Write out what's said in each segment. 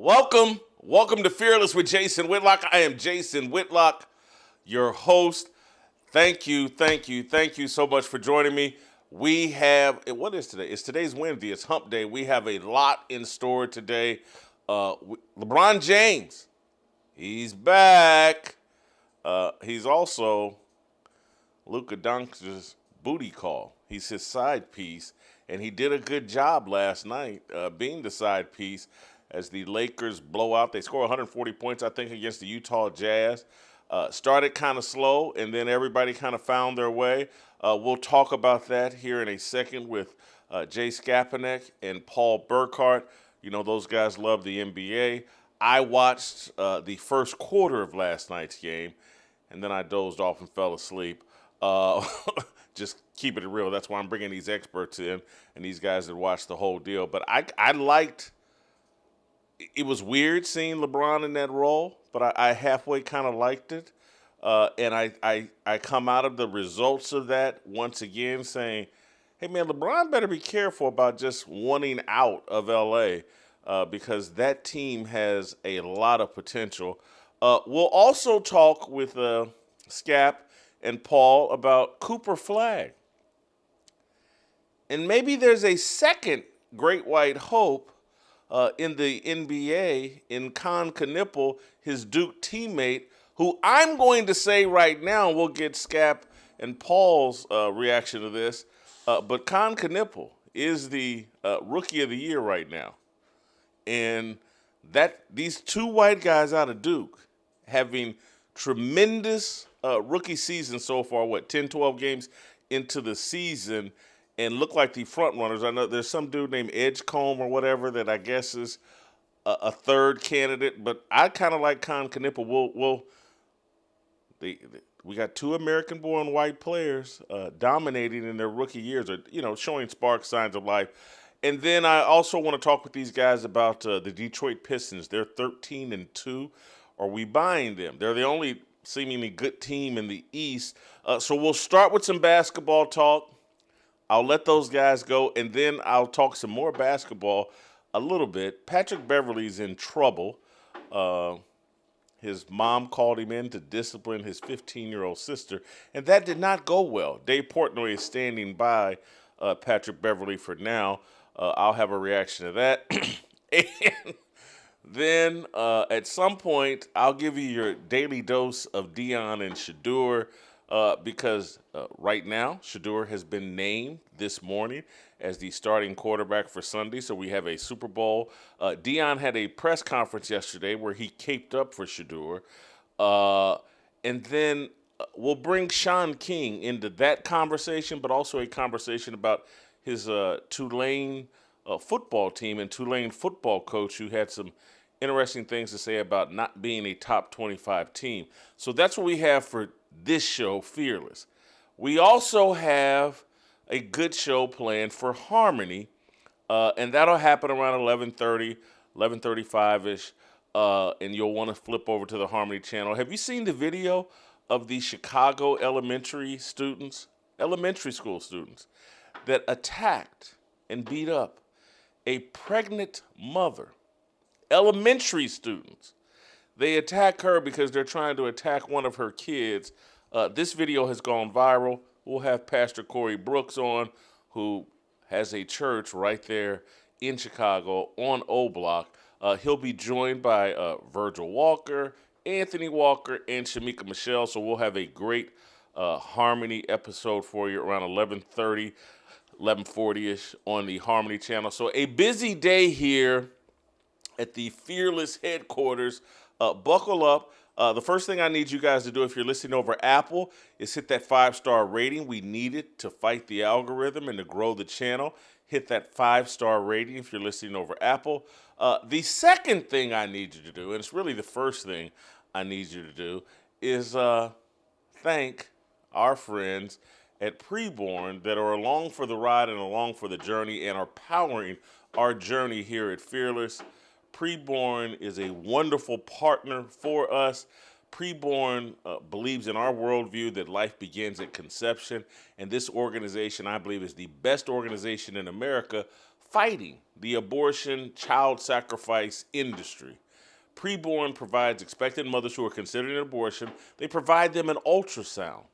Welcome to Fearless with Jason Whitlock. I am Jason Whitlock, your host. Thank you so much for joining me. We have, what is today? Today's Wednesday. It's hump day. We have a lot in store today. LeBron James, he's back. He's also Luka Dončić's booty call. He's his side piece, and he did a good job last night being the side piece as the Lakers blow out. They score 140 points, I think, against the Utah Jazz. Started kind of slow, and then everybody kind of found their way. We'll talk about that here in a second with Jay Skapinac and Paul Burkhardt. You know, those guys love the NBA. I watched the first quarter of last night's game, and then I dozed off and fell asleep. Just keeping it real. That's why I'm bringing these experts in and these guys that watched the whole deal. But I liked – it was weird seeing LeBron in that role, but I halfway kind of liked it. And I come out of the results of that once again saying, hey, man, LeBron better be careful about just wanting out of L.A. Because that team has a lot of potential. We'll also talk with Skap and Paul about Cooper Flagg. And maybe there's a second great white hope in the NBA in Kon Knueppel, his Duke teammate, who I'm going to say right now, we'll get Skap and Paul's reaction to this, but Kon Knueppel is the Rookie of the Year right now. And these two white guys out of Duke having tremendous rookie season so far, 10, 12 games into the season, and look like the front runners. I know there's some dude named Edgecombe or whatever that I guess is a third candidate, but I kind of like Kon Knueppel. We got two American-born white players dominating in their rookie years, or showing spark signs of life. And then I also want to talk with these guys about the Detroit Pistons. They're 13-2. Are we buying them? They're the only seemingly good team in the East. So we'll start with some basketball talk. I'll let those guys go, and then I'll talk some more basketball a little bit. Patrick Beverley's in trouble. His mom called him in to discipline his 15-year-old sister, and that did not go well. Dave Portnoy is standing by Patrick Beverley for now. I'll have a reaction to that. And then at some point, I'll give you your daily dose of Deion and Shedeur because right now, Shedeur has been named this morning as the starting quarterback for Sunday, so we have a Super Bowl. Deion had a press conference yesterday where he caped up for Shedeur. And then we'll bring Shaun King into that conversation, but also a conversation about his Tulane football team and Tulane football coach who had some interesting things to say about not being a top 25 team. So that's what we have for this show, Fearless. We also have a good show planned for Harmony, and that'll happen around 11:30, 11:35-ish, and you'll want to flip over to the Harmony channel. Have you seen the video of the Chicago elementary school students, that attacked and beat up a pregnant mother? Elementary students. They attack her because they're trying to attack one of her kids. This video has gone viral. We'll have Pastor Corey Brooks on, who has a church right there in Chicago on O Block. He'll be joined by Virgil Walker, Anthony Walker, and Shamika Michelle. So we'll have a great Harmony episode for you around 11:30, 11:40-ish on the Harmony channel. So a busy day here at the Fearless headquarters. Buckle up. The first thing I need you guys to do if you're listening over Apple is hit that 5-star rating. We need it to fight the algorithm and to grow the channel. Hit that 5-star rating if you're listening over Apple. The second thing I need you to do, and it's really the first thing I need you to do, is thank our friends at Preborn that are along for the ride and along for the journey and are powering our journey here at Fearless. Preborn is a wonderful partner for us. Preborn believes in our worldview that life begins at conception, and this organization, I believe, is the best organization in America fighting the abortion child sacrifice industry. Preborn provides expectant mothers who are considering an abortion, they provide them an ultrasound.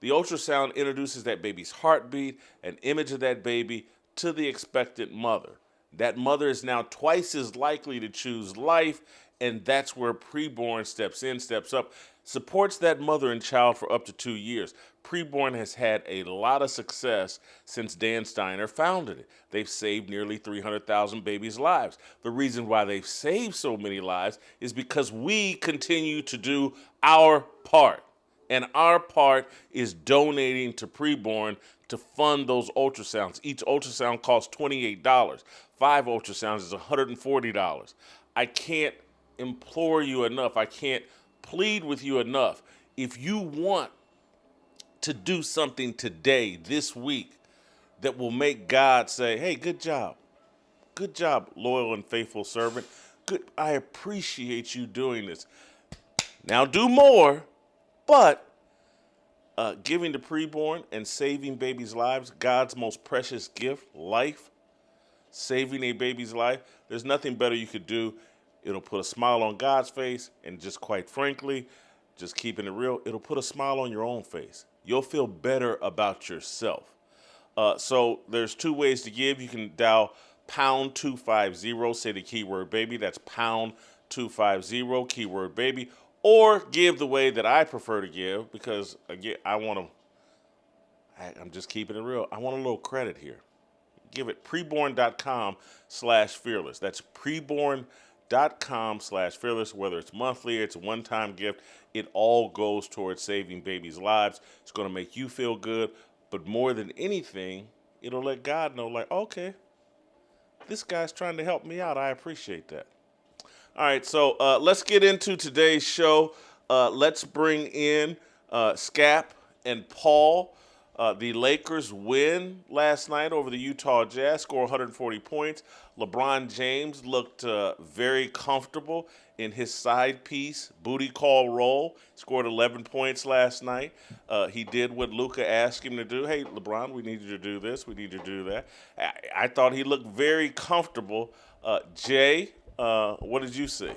The ultrasound introduces that baby's heartbeat, an image of that baby, to the expectant mother. That mother is now twice as likely to choose life, and that's where Preborn steps in, steps up, supports that mother and child for up to 2 years. Preborn has had a lot of success since Dan Steiner founded it. They've saved nearly 300,000 babies' lives. The reason why they've saved so many lives is because we continue to do our part. And our part is donating to Preborn to fund those ultrasounds. Each ultrasound costs $28. 5 ultrasounds is $140. I can't implore you enough. I can't plead with you enough. If you want to do something today, this week, that will make God say, hey, good job. Good job, loyal and faithful servant. Good. I appreciate you doing this. Now do more, but giving to Preborn and saving babies' lives, God's most precious gift, life, saving a baby's life, there's nothing better you could do. It'll put a smile on God's face, and just quite frankly, just keeping it real, it'll put a smile on your own face. You'll feel better about yourself. So there's 2 ways to give. You can dial pound 250, say the keyword baby. That's pound 250, keyword baby. Or give the way that I prefer to give, because again, I'm just keeping it real. I want a little credit here. Give it preborn.com/fearless. That's preborn.com/fearless. Whether it's monthly, it's a one-time gift, it all goes towards saving babies' lives. It's going to make you feel good, but more than anything, it'll let God know, like, okay, this guy's trying to help me out. I appreciate that. All right, so let's get into today's show. Let's bring in Skap and Paul. The Lakers win last night over the Utah Jazz, score 140 points. LeBron James looked very comfortable in his side piece, booty call role, scored 11 points last night. He did what Luka asked him to do. Hey, LeBron, we need you to do this. We need you to do that. I thought he looked very comfortable. Jay, what did you see?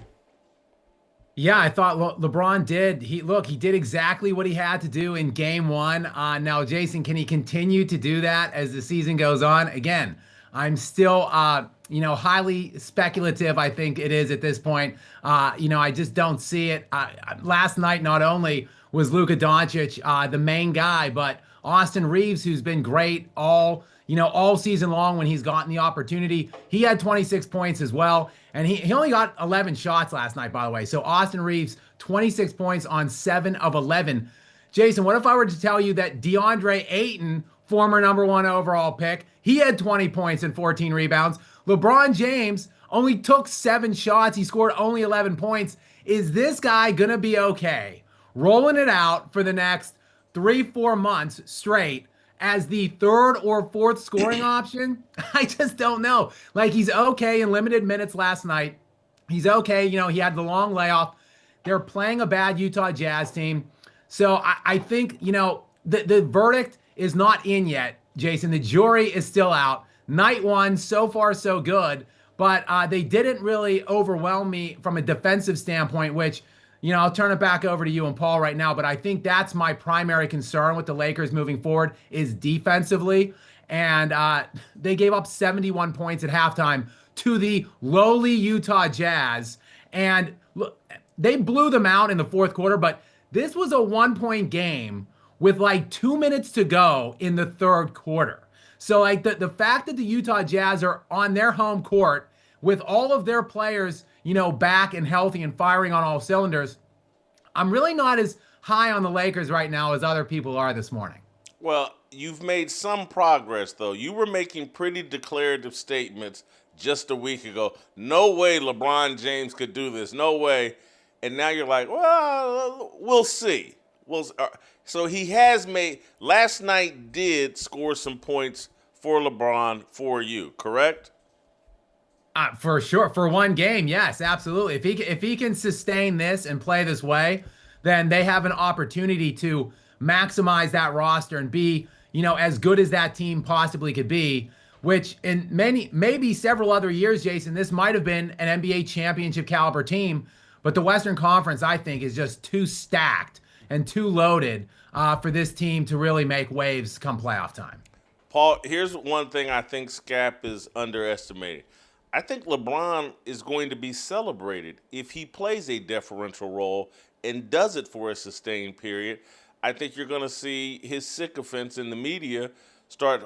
Yeah, I thought LeBron did. He did exactly what he had to do in game 1. Now, Jason, can he continue to do that as the season goes on? Again, I'm still, highly speculative, I think it is at this point. I just don't see it. Last night, not only was Luka Dončić the main guy, but Austin Reeves, who's been great all season long when he's gotten the opportunity. He had 26 points as well, and he only got 11 shots last night, by the way. So Austin Reeves, 26 points on 7 of 11. Jason, what if I were to tell you that DeAndre Ayton, former number 1 overall pick, he had 20 points and 14 rebounds. LeBron James only took 7 shots. He scored only 11 points. Is this guy going to be okay rolling it out for the next 3-4 months straight as the 3rd or 4th scoring option? I just don't know. Like, he's okay in limited minutes last night. He's okay. He had the long layoff. They're playing a bad Utah Jazz team. So I think, the verdict is not in yet, Jason. The jury is still out. Night 1, so far so good. But they didn't really overwhelm me from a defensive standpoint, which, I'll turn it back over to you and Paul right now, but I think that's my primary concern with the Lakers moving forward is defensively. And they gave up 71 points at halftime to the lowly Utah Jazz. And look, they blew them out in the 4th quarter, but this was a 1-point game with like 2 minutes to go in the 3rd quarter. So like the fact that the Utah Jazz are on their home court with all of their players, back and healthy and firing on all cylinders, I'm really not as high on the Lakers right now as other people are this morning. Well, you've made some progress, though. You were making pretty declarative statements just a week ago. No way LeBron James could do this. No way. And now you're like, well, we'll see. So he has made – last night did score some points for LeBron for you, correct? For sure. For one game, yes, absolutely. If he can sustain this and play this way, then they have an opportunity to maximize that roster and be, as good as that team possibly could be which in maybe several other years, Jason, this might have been an NBA championship caliber team, but the Western Conference, I think, is just too stacked and too loaded for this team to really make waves come playoff time. Paul, here's one thing I think Scap is underestimating. I think LeBron is going to be celebrated if he plays a deferential role and does it for a sustained period. I think you're going to see his sycophants in the media start.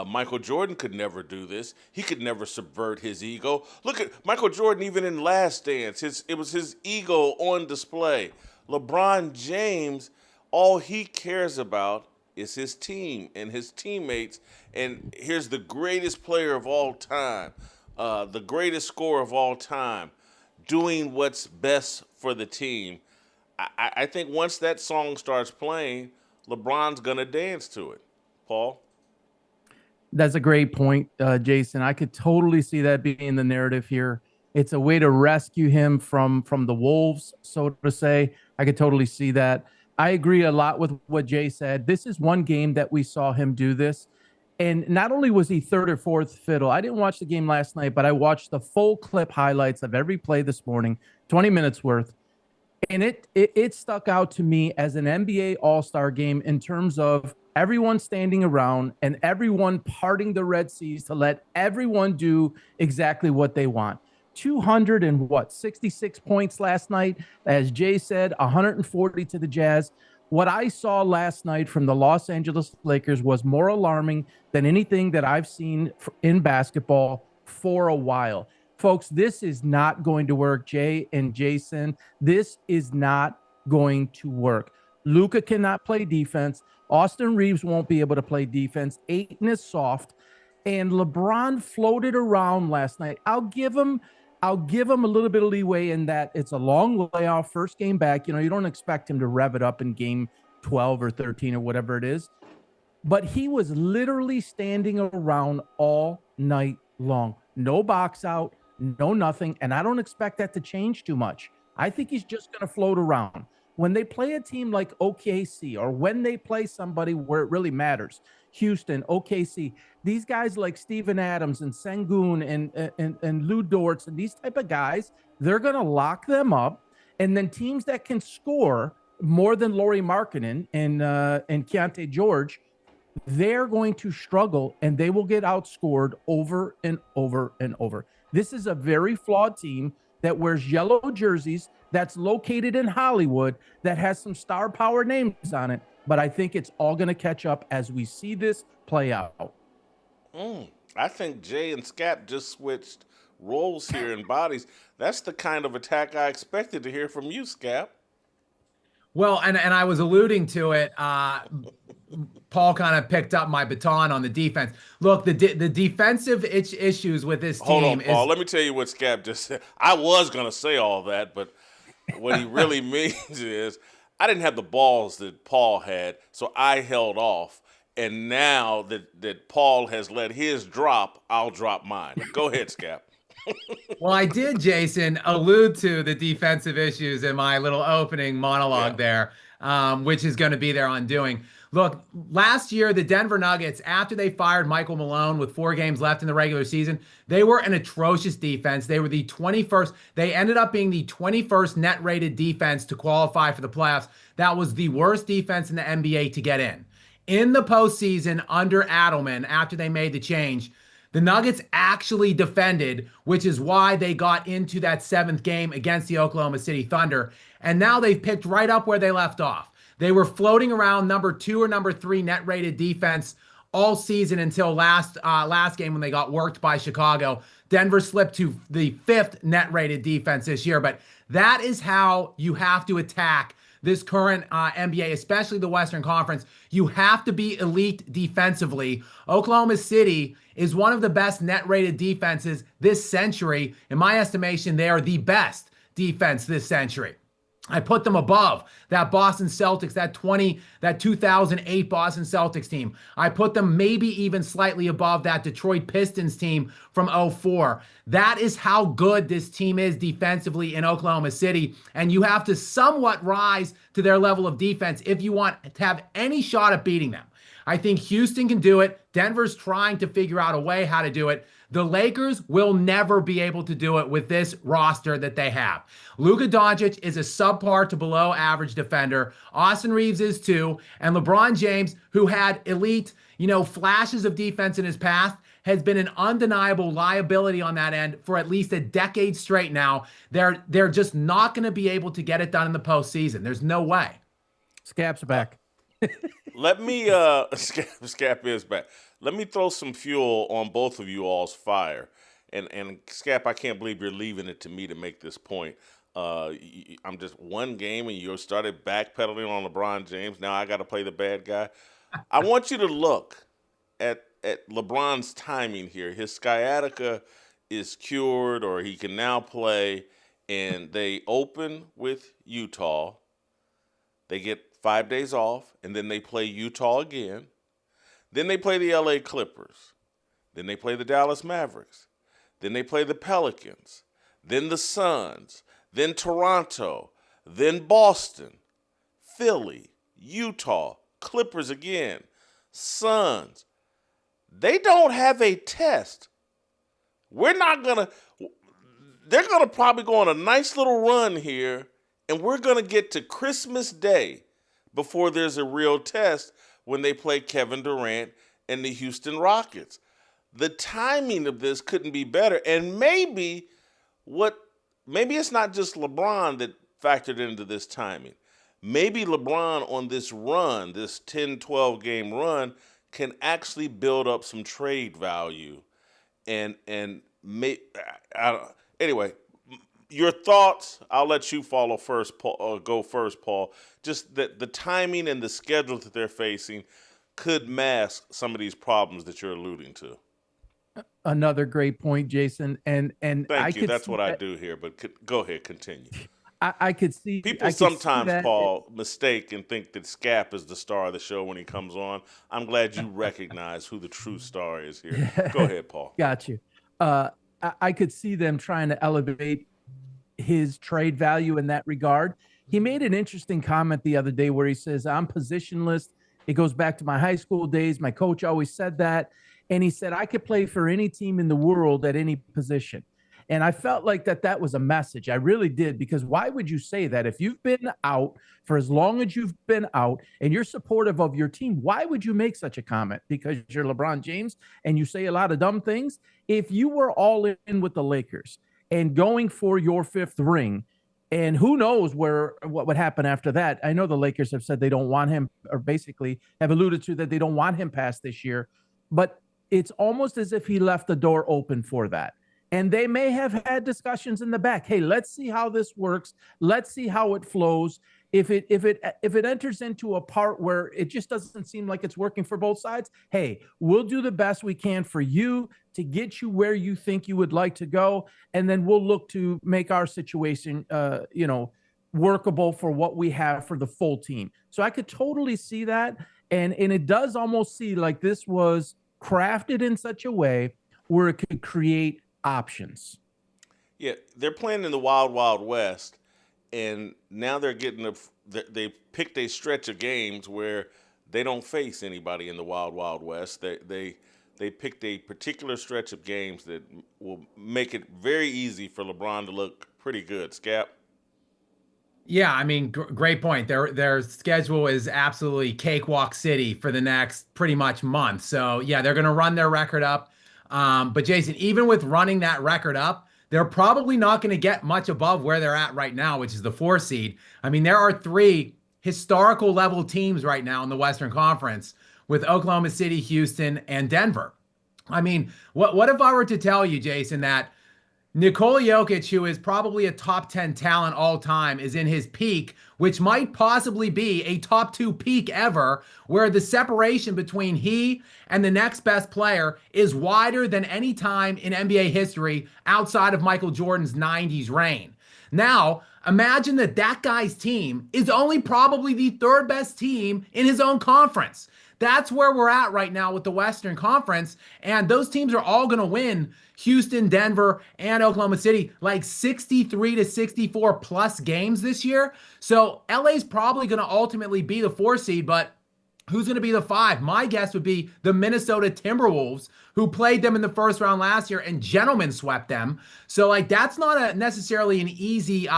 Michael Jordan could never do this. He could never subvert his ego. Look at Michael Jordan, even in Last Dance. It was his ego on display. LeBron James, all he cares about is his team and his teammates. And here's the greatest player of all time, the greatest scorer of all time, doing what's best for the team. I think once that song starts playing, LeBron's going to dance to it. Paul? That's a great point, Jason. I could totally see that being the narrative here. It's a way to rescue him from the wolves, so to say. I could totally see that. I agree a lot with what Jay said. This is one game that we saw him do this. And not only was he third or fourth fiddle, I didn't watch the game last night, but I watched the full clip highlights of every play this morning, 20 minutes worth. And it stuck out to me as an NBA All-Star game in terms of everyone standing around and everyone parting the Red Seas to let everyone do exactly what they want. 266 points last night. As Jay said, 140 to the Jazz. What I saw last night from the Los Angeles Lakers was more alarming than anything that I've seen in basketball for a while. Folks, this is not going to work, Jay and Jason. This is not going to work. Luka cannot play defense. Austin Reeves won't be able to play defense. Ayton is soft. And LeBron floated around last night. I'll give him a little bit of leeway in that it's a long layoff, first game back. You know, you don't expect him to rev it up in game 12 or 13 or whatever it is. But he was literally standing around all night long. No box out, no nothing. And I don't expect that to change too much. I think he's just going to float around. When they play a team like OKC or when they play somebody where it really matters, Houston, OKC, these guys like Steven Adams and Sengun and Lou Dortz and these type of guys, they're going to lock them up. And then teams that can score more than Lauri Markkanen and Keontae George, they're going to struggle and they will get outscored over and over and over. This is a very flawed team that wears yellow jerseys, that's located in Hollywood, that has some star power names on it. But I think it's all going to catch up as we see this play out. I think Jay and Scap just switched roles here in bodies. That's the kind of attack I expected to hear from you, Scap. Well, and I was alluding to it. Paul kind of picked up my baton on the defense. Look, the defensive issues with this team. Hold on, Paul. Let me tell you what Scap just said. I was going to say all that, but what he really means is I didn't have the balls that Paul had, so I held off. And now that Paul has let his drop, I'll drop mine. Go ahead, Scap. Well, I did, Jason, allude to the defensive issues in my little opening monologue there, which is going to be their undoing. Look, last year, the Denver Nuggets, after they fired Michael Malone with 4 games left in the regular season, they were an atrocious defense. They were the 21st. They ended up being the 21st net rated defense to qualify for the playoffs. That was the worst defense in the NBA to get in. In the postseason under Adelman, after they made the change, the Nuggets actually defended, which is why they got into that 7th game against the Oklahoma City Thunder. And now they've picked right up where they left off. They were floating around number 2 or number 3 net rated defense all season until last game when they got worked by Chicago. Denver slipped to the 5th net rated defense this year. But that is how you have to attack this current NBA, especially the Western Conference. You have to be elite defensively. Oklahoma City is one of the best net rated defenses this century. In my estimation, they are the best defense this century. I put them above that Boston Celtics, that 2008 Boston Celtics team. I put them maybe even slightly above that Detroit Pistons team from 2004. That is how good this team is defensively in Oklahoma City. And you have to somewhat rise to their level of defense if you want to have any shot at beating them. I think Houston can do it. Denver's trying to figure out a way how to do it. The Lakers will never be able to do it with this roster that they have. Luka Dončić is a subpar to below average defender. Austin Reeves is too. And LeBron James, who had elite, flashes of defense in his past, has been an undeniable liability on that end for at least a decade straight now. They're just not going to be able to get it done in the postseason. There's no way. Scap's back. Let me Scap is back. Let me throw some fuel on both of you all's fire. And Scap, I can't believe you're leaving it to me to make this point. I'm just one game and you started backpedaling on LeBron James. Now I got to play the bad guy. I want you to look at LeBron's timing here. His sciatica is cured, or he can now play, and they open with Utah. They get 5 days off, and then they play Utah again. Then they play the LA Clippers. Then they play the Dallas Mavericks. Then they play the Pelicans. Then the Suns. Then Toronto. Then Boston. Philly. Utah. Clippers again. Suns. They don't have a test. They're going to probably go on a nice little run here, and we're going to get to Christmas Day before there's a real test when they play Kevin Durant and the Houston Rockets. The timing of this couldn't be better. And maybe it's not just LeBron that factored into this timing. Maybe LeBron on this run, this 10, 12 game run, can actually build up some trade value. Anyway, your thoughts, I'll let you follow first, Paul, go first, Paul. Just that the timing and the schedule that they're facing could mask some of these problems that you're alluding to. Another great point, Jason. And Thank you. That's what I do here, but go ahead, continue. I could see people sometimes, Paul, mistake and think that Scap is the star of the show when he comes on. I'm glad you recognize who the true star is here. Go ahead, Paul. Got you. I could see them trying to elevate his trade value in that regard. He made an interesting comment the other day where he says, I'm positionless. It goes back to my high school days. My coach always said that. And he said, I could play for any team in the world at any position. And I felt like that was a message. I really did, because why would you say that? If you've been out for as long as you've been out and you're supportive of your team, why would you make such a comment? Because you're LeBron James and you say a lot of dumb things? If you were all in with the Lakers and going for your fifth ring, and who knows what would happen after that. I know the Lakers have said they don't want him, or basically have alluded to that they don't want him past this year, but it's almost as if he left the door open for that. And they may have had discussions in the back. Hey, let's see how this works. Let's see how it flows. If it enters into a part where it just doesn't seem like it's working for both sides, hey, we'll do the best we can for you to get you where you think you would like to go, and then we'll look to make our situation, workable for what we have for the full team. So I could totally see that, and it does almost see like this was crafted in such a way where it could create options. Yeah, they're playing in the Wild Wild West. And now they're they picked a stretch of games where they don't face anybody in the Wild Wild West. They picked a particular stretch of games that will make it very easy for LeBron to look pretty good. Scap? Yeah, I mean, great point. Their schedule is absolutely cakewalk city for the next pretty much month. So, yeah, they're going to run their record up. But, Jason, even with running that record up, they're probably not going to get much above where they're at right now, which is the 4 seed. I mean, there are 3 historical level teams right now in the Western Conference with Oklahoma City, Houston, and Denver. I mean, what if I were to tell you, Jason, that Nikola Jokic, who is probably a top 10 talent all time, is in his peak, which might possibly be a top 2 peak ever, where the separation between he and the next best player is wider than any time in NBA history outside of Michael Jordan's 90s reign. Now, imagine that guy's team is only probably the 3rd best team in his own conference. That's where we're at right now with the Western Conference, and those teams are all going to win Houston, Denver, and Oklahoma City like 63 to 64 plus games this year. So LA's probably going to ultimately be the 4 seed, but Who's going to be the 5? My guess would be the Minnesota Timberwolves, who played them in the first round last year and gentlemen swept them. So, like, that's not necessarily an easy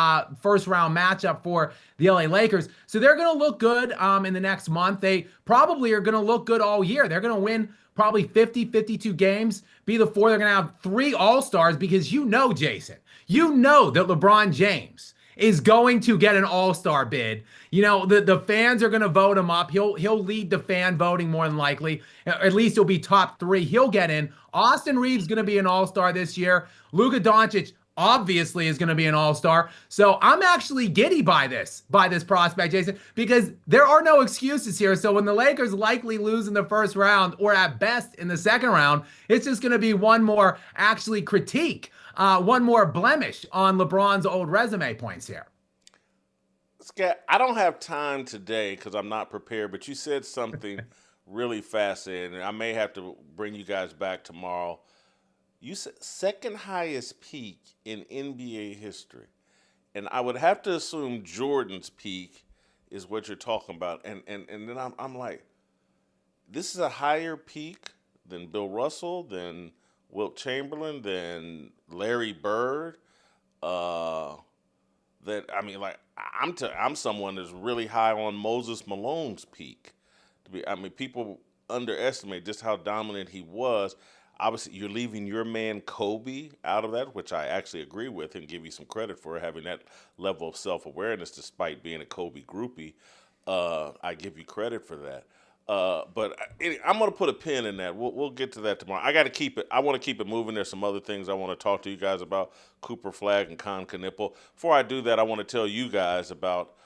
first round matchup for the LA Lakers. So they're going to look good in the next month. They probably are going to look good all year. They're going to win probably 50, 52 games, be the 4. They're going to have 3 All-Stars because Jason, that LeBron James is going to get an all-star bid. The fans are going to vote him up. He'll lead the fan voting more than likely. At least he'll be top 3. He'll get in. Austin Reeves is going to be an all-star this year. Luka Dončić obviously is going to be an all-star. So I'm actually giddy by this prospect, Jason, because there are no excuses here. So when the Lakers likely lose in the first round, or at best in the second round, it's just going to be one more actually critique, one more blemish on LeBron's old resume points here. Scott, I don't have time today because I'm not prepared, but you said something really fascinating. I may have to bring you guys back tomorrow. You said second highest peak in NBA history. And I would have to assume Jordan's peak is what you're talking about. And then I'm like, this is a higher peak than Bill Russell, than Wilt Chamberlain, than Larry Bird. I'm someone that's really high on Moses Malone's peak. People underestimate just how dominant he was. Obviously, you're leaving your man Kobe out of that, which I actually agree with and give you some credit for having that level of self-awareness despite being a Kobe groupie. I give you credit for that. But I'm going to put a pin in that. We'll get to that tomorrow. I want to keep it moving. There's some other things I want to talk to you guys about, Cooper Flagg and Kon Knueppel. Before I do that, I want to tell you guys about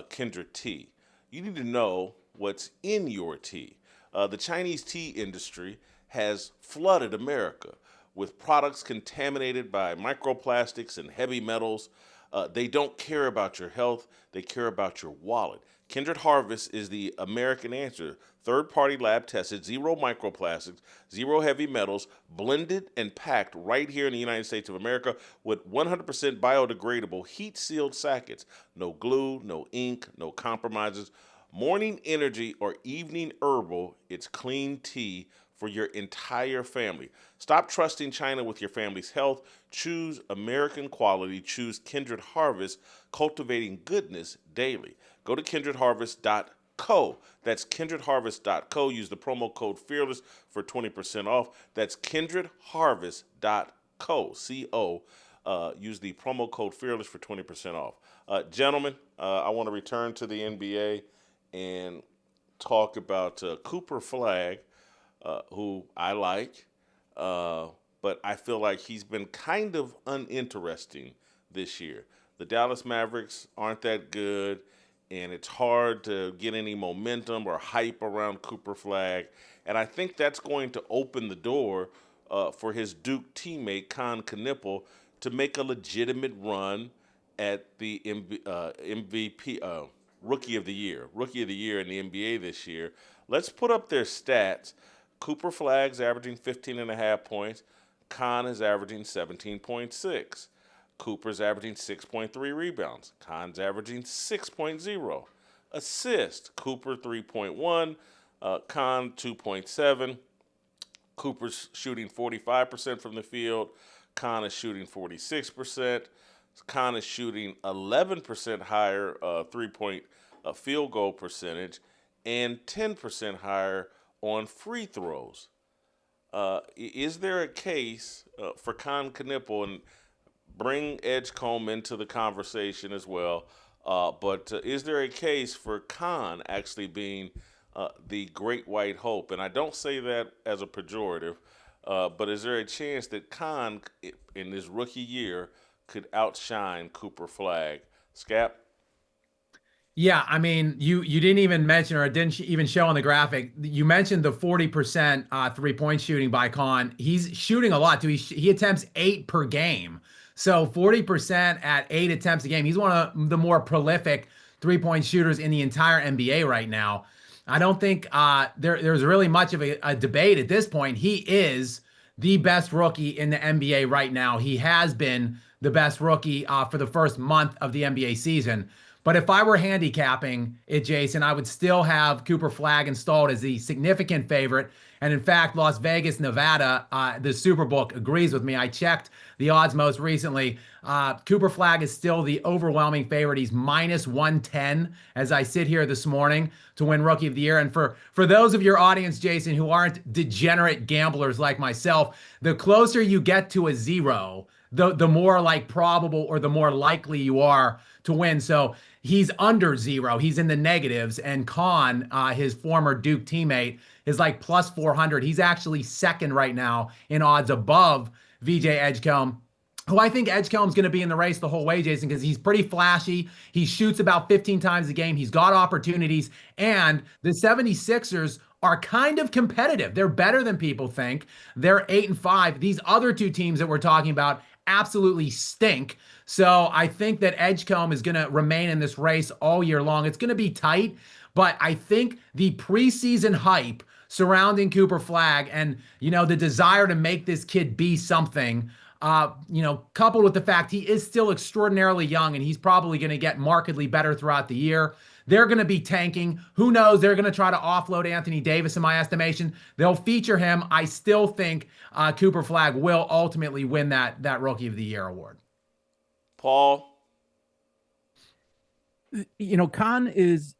Kindred Tea. You need to know what's in your tea. The Chinese tea industry has flooded America with products contaminated by microplastics and heavy metals. They don't care about your health. They care about your wallet. Kindred Harvest is the American answer. Third-party lab tested, 0 microplastics, 0 heavy metals, blended and packed right here in the United States of America with 100% biodegradable heat-sealed sackets. No glue, no ink, no compromises. Morning energy or evening herbal, it's clean tea for your entire family. Stop trusting China with your family's health. Choose American quality. Choose Kindred Harvest, cultivating goodness daily. Go to kindredharvest.co. That's kindredharvest.co. Use the promo code FEARLESS for 20% off. That's kindredharvest.co. C-O. Use the promo code FEARLESS for 20% off. Gentlemen, I want to return to the NBA and talk about Cooper Flagg, who I like, but I feel like he's been kind of uninteresting this year. The Dallas Mavericks aren't that good, and it's hard to get any momentum or hype around Cooper Flagg, and I think that's going to open the door for his Duke teammate, Kon Knueppel, to make a legitimate run at the MVP, Rookie of the Year in the NBA this year. Let's put up their stats. Cooper Flagg's averaging 15.5 points. Kon is averaging 17.6. Cooper's averaging 6.3 rebounds. Kon's averaging 6.0 assists. Cooper 3.1. Kon 2.7. Cooper's shooting 45% from the field. Kon is shooting 46%. Kon is shooting 11% higher three-point field goal percentage and 10% higher on free throws. Is there a case for Kon Knueppel, and bring Edgecombe into the conversation as well, but is there a case for Kon actually being the great white hope? And I don't say that as a pejorative, but is there a chance that Kon, in his rookie year, could outshine Cooper Flagg? Scap? Yeah, I mean, you didn't even mention, or it didn't even show on the graphic. You mentioned the 40% three-point shooting by Kon. He's shooting a lot too. He attempts 8 per game. So 40% at 8 attempts a game. He's one of the more prolific three-point shooters in the entire NBA right now. I don't think there's really much of a debate at this point. He is the best rookie in the NBA right now. He has been the best rookie for the first month of the NBA season. But if I were handicapping it, Jason, I would still have Cooper Flagg installed as the significant favorite. And in fact, Las Vegas, Nevada, the Superbook agrees with me. I checked the odds most recently. Cooper Flagg is still the overwhelming favorite. He's minus 110 as I sit here this morning to win Rookie of the Year. And for those of your audience, Jason, who aren't degenerate gamblers like myself, the closer you get to a zero, the more like probable or the more likely you are to win. So he's under zero. He's in the negatives. And Kon, his former Duke teammate, is like plus 400. He's actually second right now in odds above VJ Edgecombe, who I think Edgecombe's going to be in the race the whole way, Jason, because he's pretty flashy. He shoots about 15 times a game. He's got opportunities. And the 76ers are kind of competitive. They're better than people think. They're 8-5. These other two teams that we're talking about absolutely stink. So I think that Edgecombe is going to remain in this race all year long. It's going to be tight, but I think the preseason hype surrounding Cooper Flagg and, the desire to make this kid be something, coupled with the fact he is still extraordinarily young and he's probably going to get markedly better throughout the year. They're going to be tanking. Who knows? They're going to try to offload Anthony Davis, in my estimation. They'll feature him. I still think Cooper Flagg will ultimately win that Rookie of the Year award. Paul? Kon is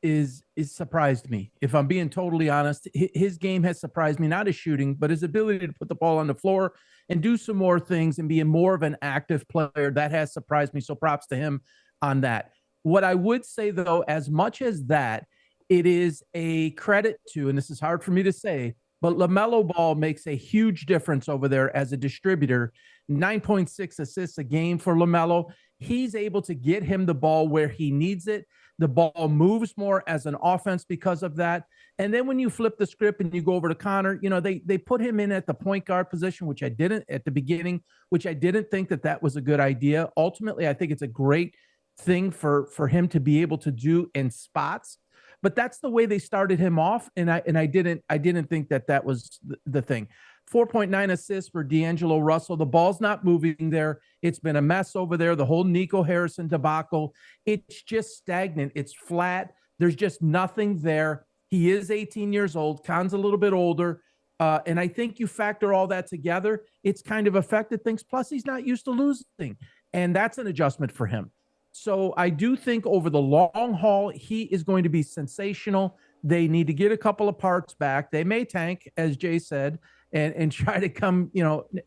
surprised me. If I'm being totally honest, his game has surprised me, not his shooting, but his ability to put the ball on the floor and do some more things and be more of an active player. That has surprised me. So props to him on that. What I would say, though, as much as that, it is a credit to, and this is hard for me to say, but LaMelo Ball makes a huge difference over there as a distributor. 9.6 assists a game for LaMelo. He's able to get him the ball where he needs it. The ball moves more as an offense because of that. And then when you flip the script and you go over to Connor, they put him in at the point guard position, which I didn't at the beginning, which I didn't think that was a good idea. Ultimately, I think it's a great thing for him to be able to do in spots. But that's the way they started him off, and I didn't think that was the thing. 4.9 assists for D'Angelo Russell. The ball's not moving there. It's been a mess over there. The whole Nico Harrison debacle. It's just stagnant. It's flat. There's just nothing there. He is 18 years old. Kon's a little bit older. And I think you factor all that together, it's kind of affected things. Plus, he's not used to losing. And that's an adjustment for him. So I do think over the long haul, he is going to be sensational. They need to get a couple of parts back. They may tank, as Jay said, and try to come,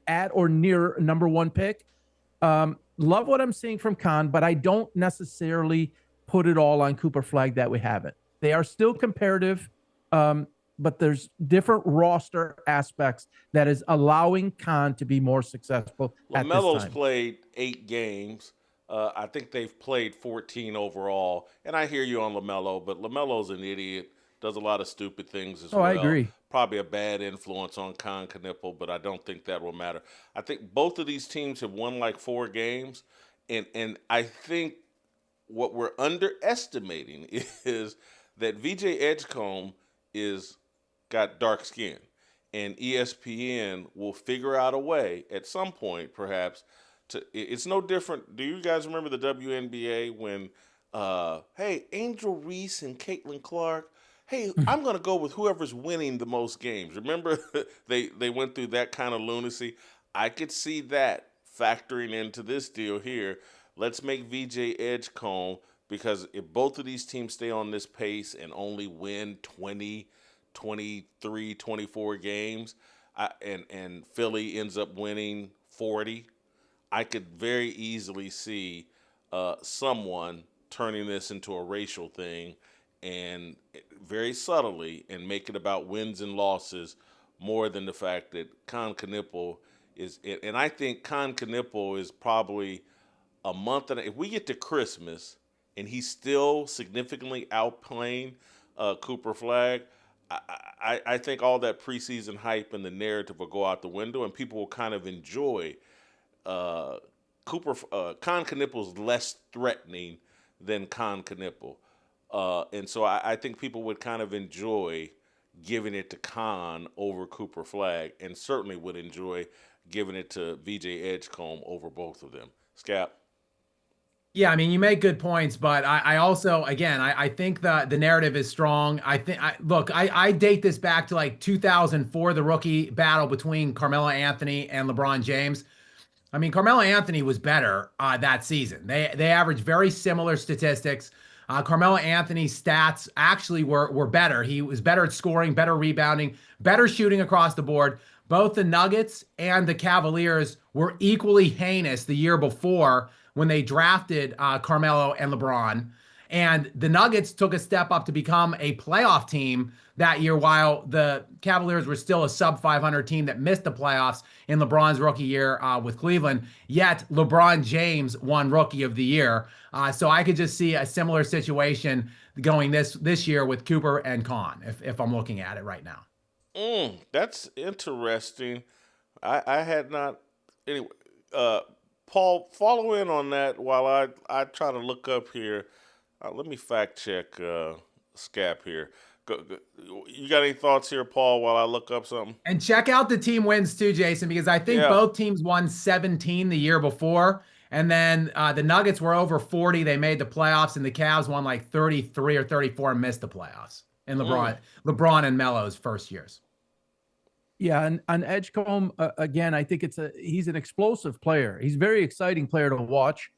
at or near number one pick. Love what I'm seeing from Kon, but I don't necessarily put it all on Cooper Flagg that we haven't. They are still comparative, but there's different roster aspects that is allowing Kon to be more successful at this LaMelo's time. played 8 games. I think they've played 14 overall. And I hear you on LaMelo, but LaMelo's an idiot. Does a lot of stupid things as well. I agree. Probably a bad influence on Kon Knueppel, but I don't think that will matter. I think both of these teams have won like 4 games, and I think what we're underestimating is that VJ Edgecombe is got dark skin, and ESPN will figure out a way at some point, perhaps. It's no different. Do you guys remember the WNBA when, hey, Angel Reese and Caitlin Clark? Hey, I'm going to go with whoever's winning the most games. Remember, they went through that kind of lunacy. I could see that factoring into this deal here. Let's make VJ Edgecombe, because if both of these teams stay on this pace and only win 20, 23, 24 games, and Philly ends up winning 40, I could very easily see someone turning this into a racial thing and very subtly and make it about wins and losses more than the fact that Kon Knueppel is. And I think Kon Knueppel is probably a month. If we get to Christmas and he's still significantly outplaying Cooper Flagg, I think all that preseason hype and the narrative will go out the window, and people will kind of enjoy Kon Knueppel's less threatening than Kon Knueppel. And so I think people would kind of enjoy giving it to Kon over Cooper Flagg, and certainly would enjoy giving it to VJ Edgecombe over both of them. Scap? Yeah, I mean, you make good points, but I also, again, I think the narrative is strong. I date this back to like 2004, the rookie battle between Carmelo Anthony and LeBron James. I mean, Carmelo Anthony was better that season. They averaged very similar statistics. Carmelo Anthony's stats actually were better. He was better at scoring, better rebounding, better shooting across the board. Both the Nuggets and the Cavaliers were equally heinous the year before when they drafted Carmelo and LeBron. And the Nuggets took a step up to become a playoff team that year, while the Cavaliers were still a sub 500 team that missed the playoffs in LeBron's rookie year with Cleveland. Yet LeBron James won Rookie of the Year. So I could just see a similar situation going this year with Cooper and Kon, if I'm looking at it right now. That's interesting. I had not. Anyway, Paul, follow in on that while I try to look up here. Let me fact check Scap here. You got any thoughts here, Paul, while I look up something? And check out the team wins too, Jason, because I think both teams won 17 the year before. And then the Nuggets were over 40. They made the playoffs, and the Cavs won like 33 or 34 and missed the playoffs in LeBron and Melo's first years. Yeah, and on Edgecombe, again, I think he's an explosive player. He's a very exciting player to watch.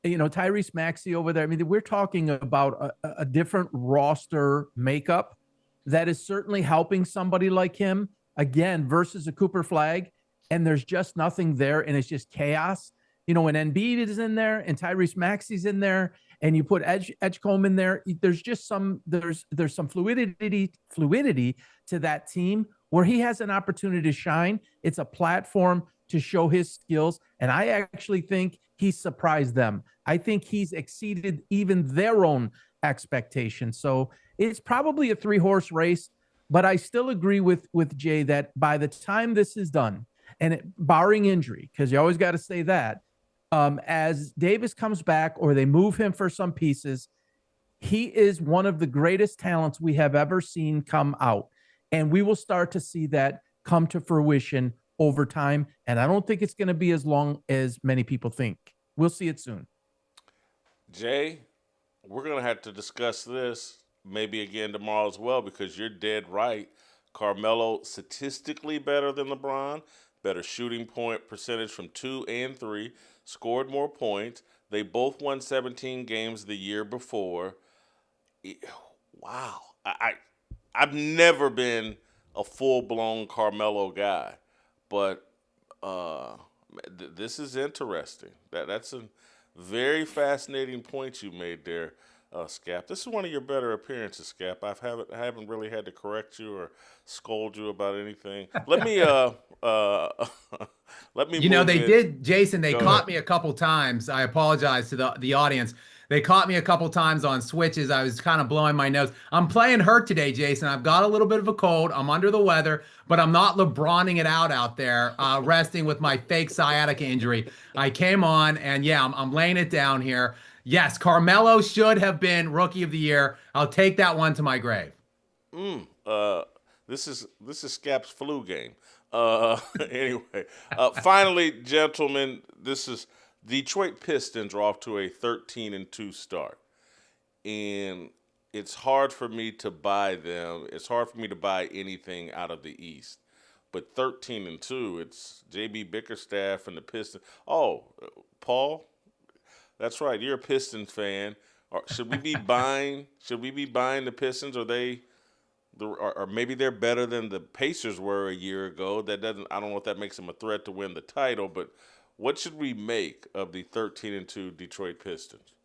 You know, Tyrese Maxey over there. I mean, we're talking about a different roster makeup that is certainly helping somebody like him, again, versus a Cooper Flagg, and there's just nothing there, and it's just chaos. You know, when Embiid is in there and Tyrese Maxey's in there, and you put Edgecombe in there, there's just there's some fluidity to that team where he has an opportunity to shine. It's a platform to show his skills, and I actually think he surprised them. I think he's exceeded even their own expectations. So it's probably a 3-horse race, but I still agree with Jay that by the time this is done, and barring injury, because you always got to say that, as Davis comes back or they move him for some pieces, he is one of the greatest talents we have ever seen come out. And we will start to see that come to fruition over time. And I don't think it's going to be as long as many people think. We'll see it soon. Jay, we're going to have to discuss this maybe again tomorrow as well, because you're dead right. Carmelo statistically better than LeBron, better shooting point percentage from 2 and 3, scored more points. They both won 17 games the year before. Wow. I've never been a full-blown Carmelo guy, but this is interesting. That's a very fascinating point you made there, Scap. This is one of your better appearances, Scap. I haven't really had to correct you or scold you about anything. Let me let me. You know, they in. did, Jason. They caught me a couple times. I apologize to the audience. They caught me a couple times on switches. I was kind of blowing my nose. I'm playing hurt today, Jason. I've got a little bit of a cold. I'm under the weather, but I'm not LeBroning it out there, resting with my fake sciatica injury. I came on, and yeah, I'm laying it down here. Yes, Carmelo should have been Rookie of the Year. I'll take that one to my grave. This is Scap's flu game. Anyway, finally, gentlemen, this is Detroit Pistons are off to a 13-2 start, and it's hard for me to buy them. It's hard for me to buy anything out of the East. But 13-2, it's JB Bickerstaff and the Pistons. Oh, Paul, that's right. You're a Pistons fan. Should we be buying? Should we be buying the Pistons? Or maybe they're better than the Pacers were a year ago. That doesn't. I don't know if that makes them a threat to win the title, but what should we make of the 13-2 Detroit Pistons?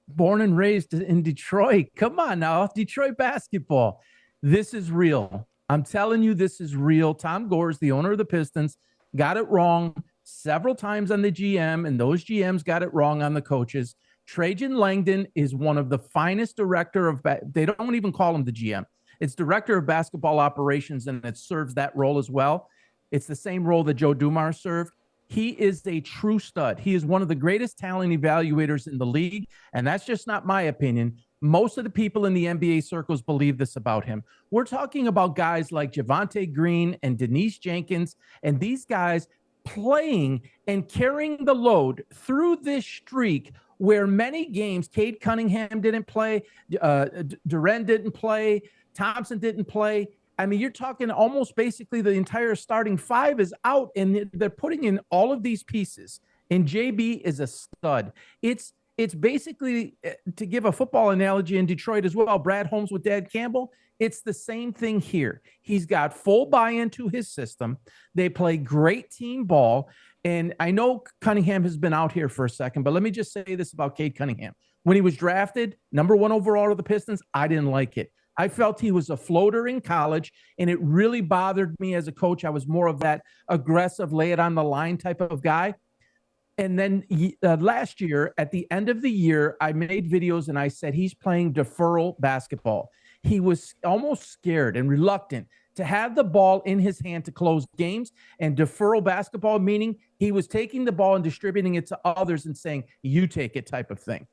Born and raised in Detroit. Come on now, Detroit basketball. This is real. I'm telling you, this is real. Tom Gores, the owner of the Pistons, got it wrong several times on the GM, and those GMs got it wrong on the coaches. Trajan Langdon is one of the finest director of they don't even call him the GM. It's director of basketball operations, and it serves that role as well. It's the same role that Joe Dumars served. He is a true stud. He is one of the greatest talent evaluators in the league, and that's just not my opinion. Most of the people in the NBA circles believe this about him. We're talking about guys like Javonte Green and Denise Jenkins, and these guys playing and carrying the load through this streak where many games, Cade Cunningham didn't play, Duren didn't play, Thompson didn't play. I mean, you're talking almost basically the entire starting five is out, and they're putting in all of these pieces. And JB is a stud. It's basically, to give a football analogy in Detroit as well, Brad Holmes with Dad Campbell, it's the same thing here. He's got full buy-in to his system. They play great team ball. And I know Cunningham has been out here for a second, but let me just say this about Cade Cunningham. When he was drafted, #1 overall to the Pistons, I didn't like it. I felt he was a floater in college, and it really bothered me as a coach. I was more of that aggressive, lay it on the line type of guy. And then last year, at the end of the year, I made videos and I said he's playing deferral basketball. He was almost scared and reluctant to have the ball in his hand to close games, and deferral basketball, meaning he was taking the ball and distributing it to others and saying, you take it type of thing.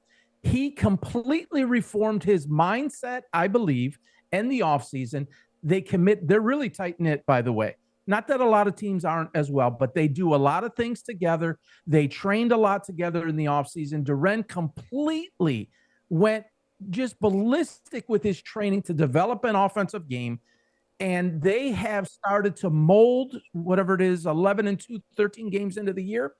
He completely reformed his mindset, I believe, in the offseason. They're really tight-knit, by the way. Not that a lot of teams aren't as well, but they do a lot of things together. They trained a lot together in the offseason. Duren completely went just ballistic with his training to develop an offensive game. And they have started to mold whatever it is, 11-2, 13 games into the year.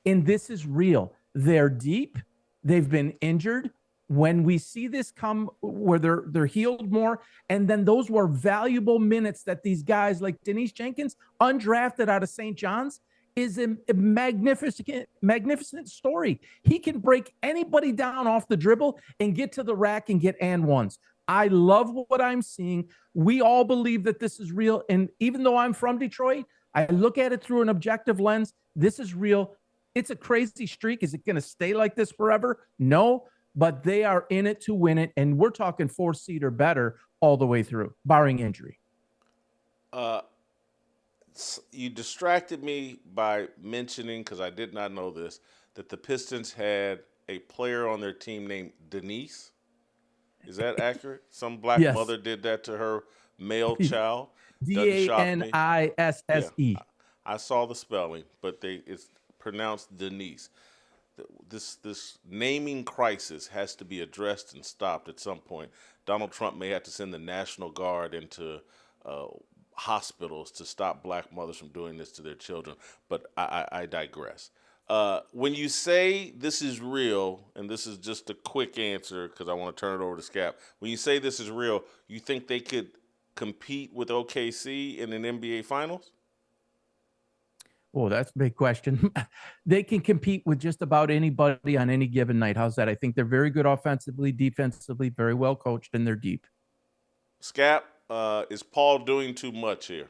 And this is real. They're deep. They've been injured. When we see this come where they're healed more, and then those were valuable minutes that these guys like Denise Jenkins, undrafted out of St. John's, is a magnificent story. He can break anybody down off the dribble and get to the rack and get and ones. I love what I'm seeing. We all believe that this is real. And even though I'm from Detroit, I look at it through an objective lens. This is real. It's a crazy streak. Is it going to stay like this forever? No, but they are in it to win it. And we're talking 4 seed or better all the way through, barring injury. You distracted me by mentioning, because I did not know this, that the Pistons had a player on their team named Denise. Is that accurate? Some black Yes. mother did that to her male child. Danisse. Yeah, I saw the spelling, but it's pronounced Denise. This naming crisis has to be addressed and stopped at some point. Donald Trump may have to send the National Guard into hospitals to stop black mothers from doing this to their children. But I digress. When you say this is real, and this is just a quick answer because I want to turn it over to Scap. When you say this is real, you think they could compete with OKC in an NBA Finals? Oh, that's a big question. They can compete with just about anybody on any given night. How's that? I think they're very good offensively, defensively, very well coached, and they're deep. Scap, is Paul doing too much here?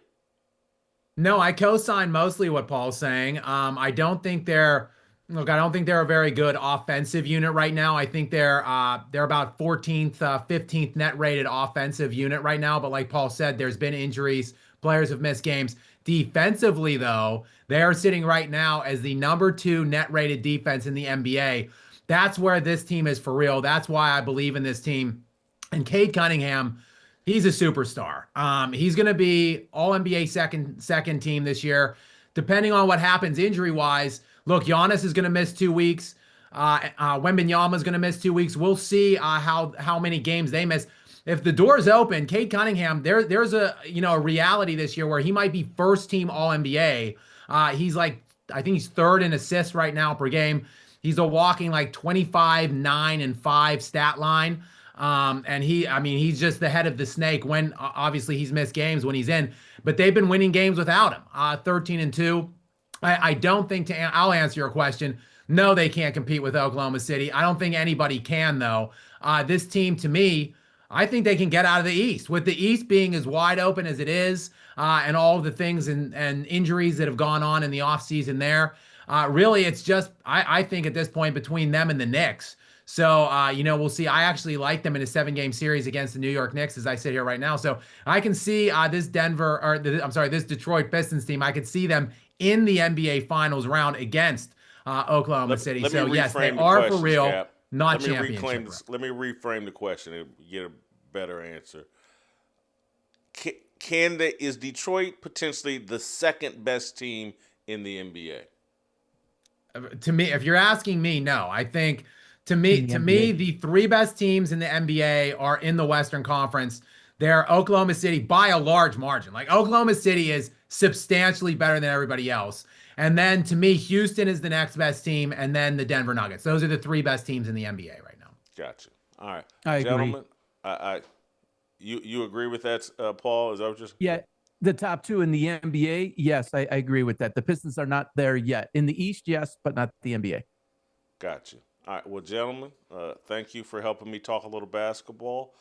No, I co-sign mostly what Paul's saying. I don't think they're a very good offensive unit right now. I think they're about 14th, 15th net rated offensive unit right now. But like Paul said, there's been injuries. Players have missed games. Defensively, though, they are sitting right now as the #2 net rated defense in the NBA. That's where this team is for real. That's why I believe in this team. And Cade Cunningham, he's a superstar. He's going to be all NBA second team this year, depending on what happens injury-wise. Look, Giannis is going to miss 2 weeks. Wembanyama is going to miss 2 weeks. We'll see how many games they miss. If the door's open, Cade Cunningham, there's a reality this year where he might be first team All NBA. He's I think he's 3rd in assists right now per game. He's a walking 25, 9, and 5 stat line. And he's just the head of the snake when obviously he's missed games when he's in, but they've been winning games without him. 13-2. I don't think I'll answer your question. No, they can't compete with Oklahoma City. I don't think anybody can though. This team, to me, I think they can get out of the East, with the East being as wide open as it is, and all of the things and injuries that have gone on in the offseason there. Really, it's just, I think at this point, between them and the Knicks. So, we'll see. I actually like them in a 7-game series against the New York Knicks as I sit here right now. So I can see this Detroit Pistons team, I could see them in the NBA Finals round against Oklahoma City. So, yes, they are for real. Cap. Not championship. Let me reframe the question and get a better answer. Is Detroit potentially the second best team in the NBA? To me, if you're asking me, no. I think To In me, the NBA. the three best teams in the NBA are in the Western Conference. They're Oklahoma City by a large margin. Like Oklahoma City is substantially better than everybody else. And then to me, Houston is the next best team, and then the Denver Nuggets. Those are the three best teams in the NBA right now. Gotcha. All right, I agree. gentlemen. You agree with that, Paul? Is that what you're saying? Yeah, the top two in the NBA, yes, I agree with that. The Pistons are not there yet. In the East, yes, but not the NBA. Gotcha. All right. Well, gentlemen, thank you for helping me talk a little basketball.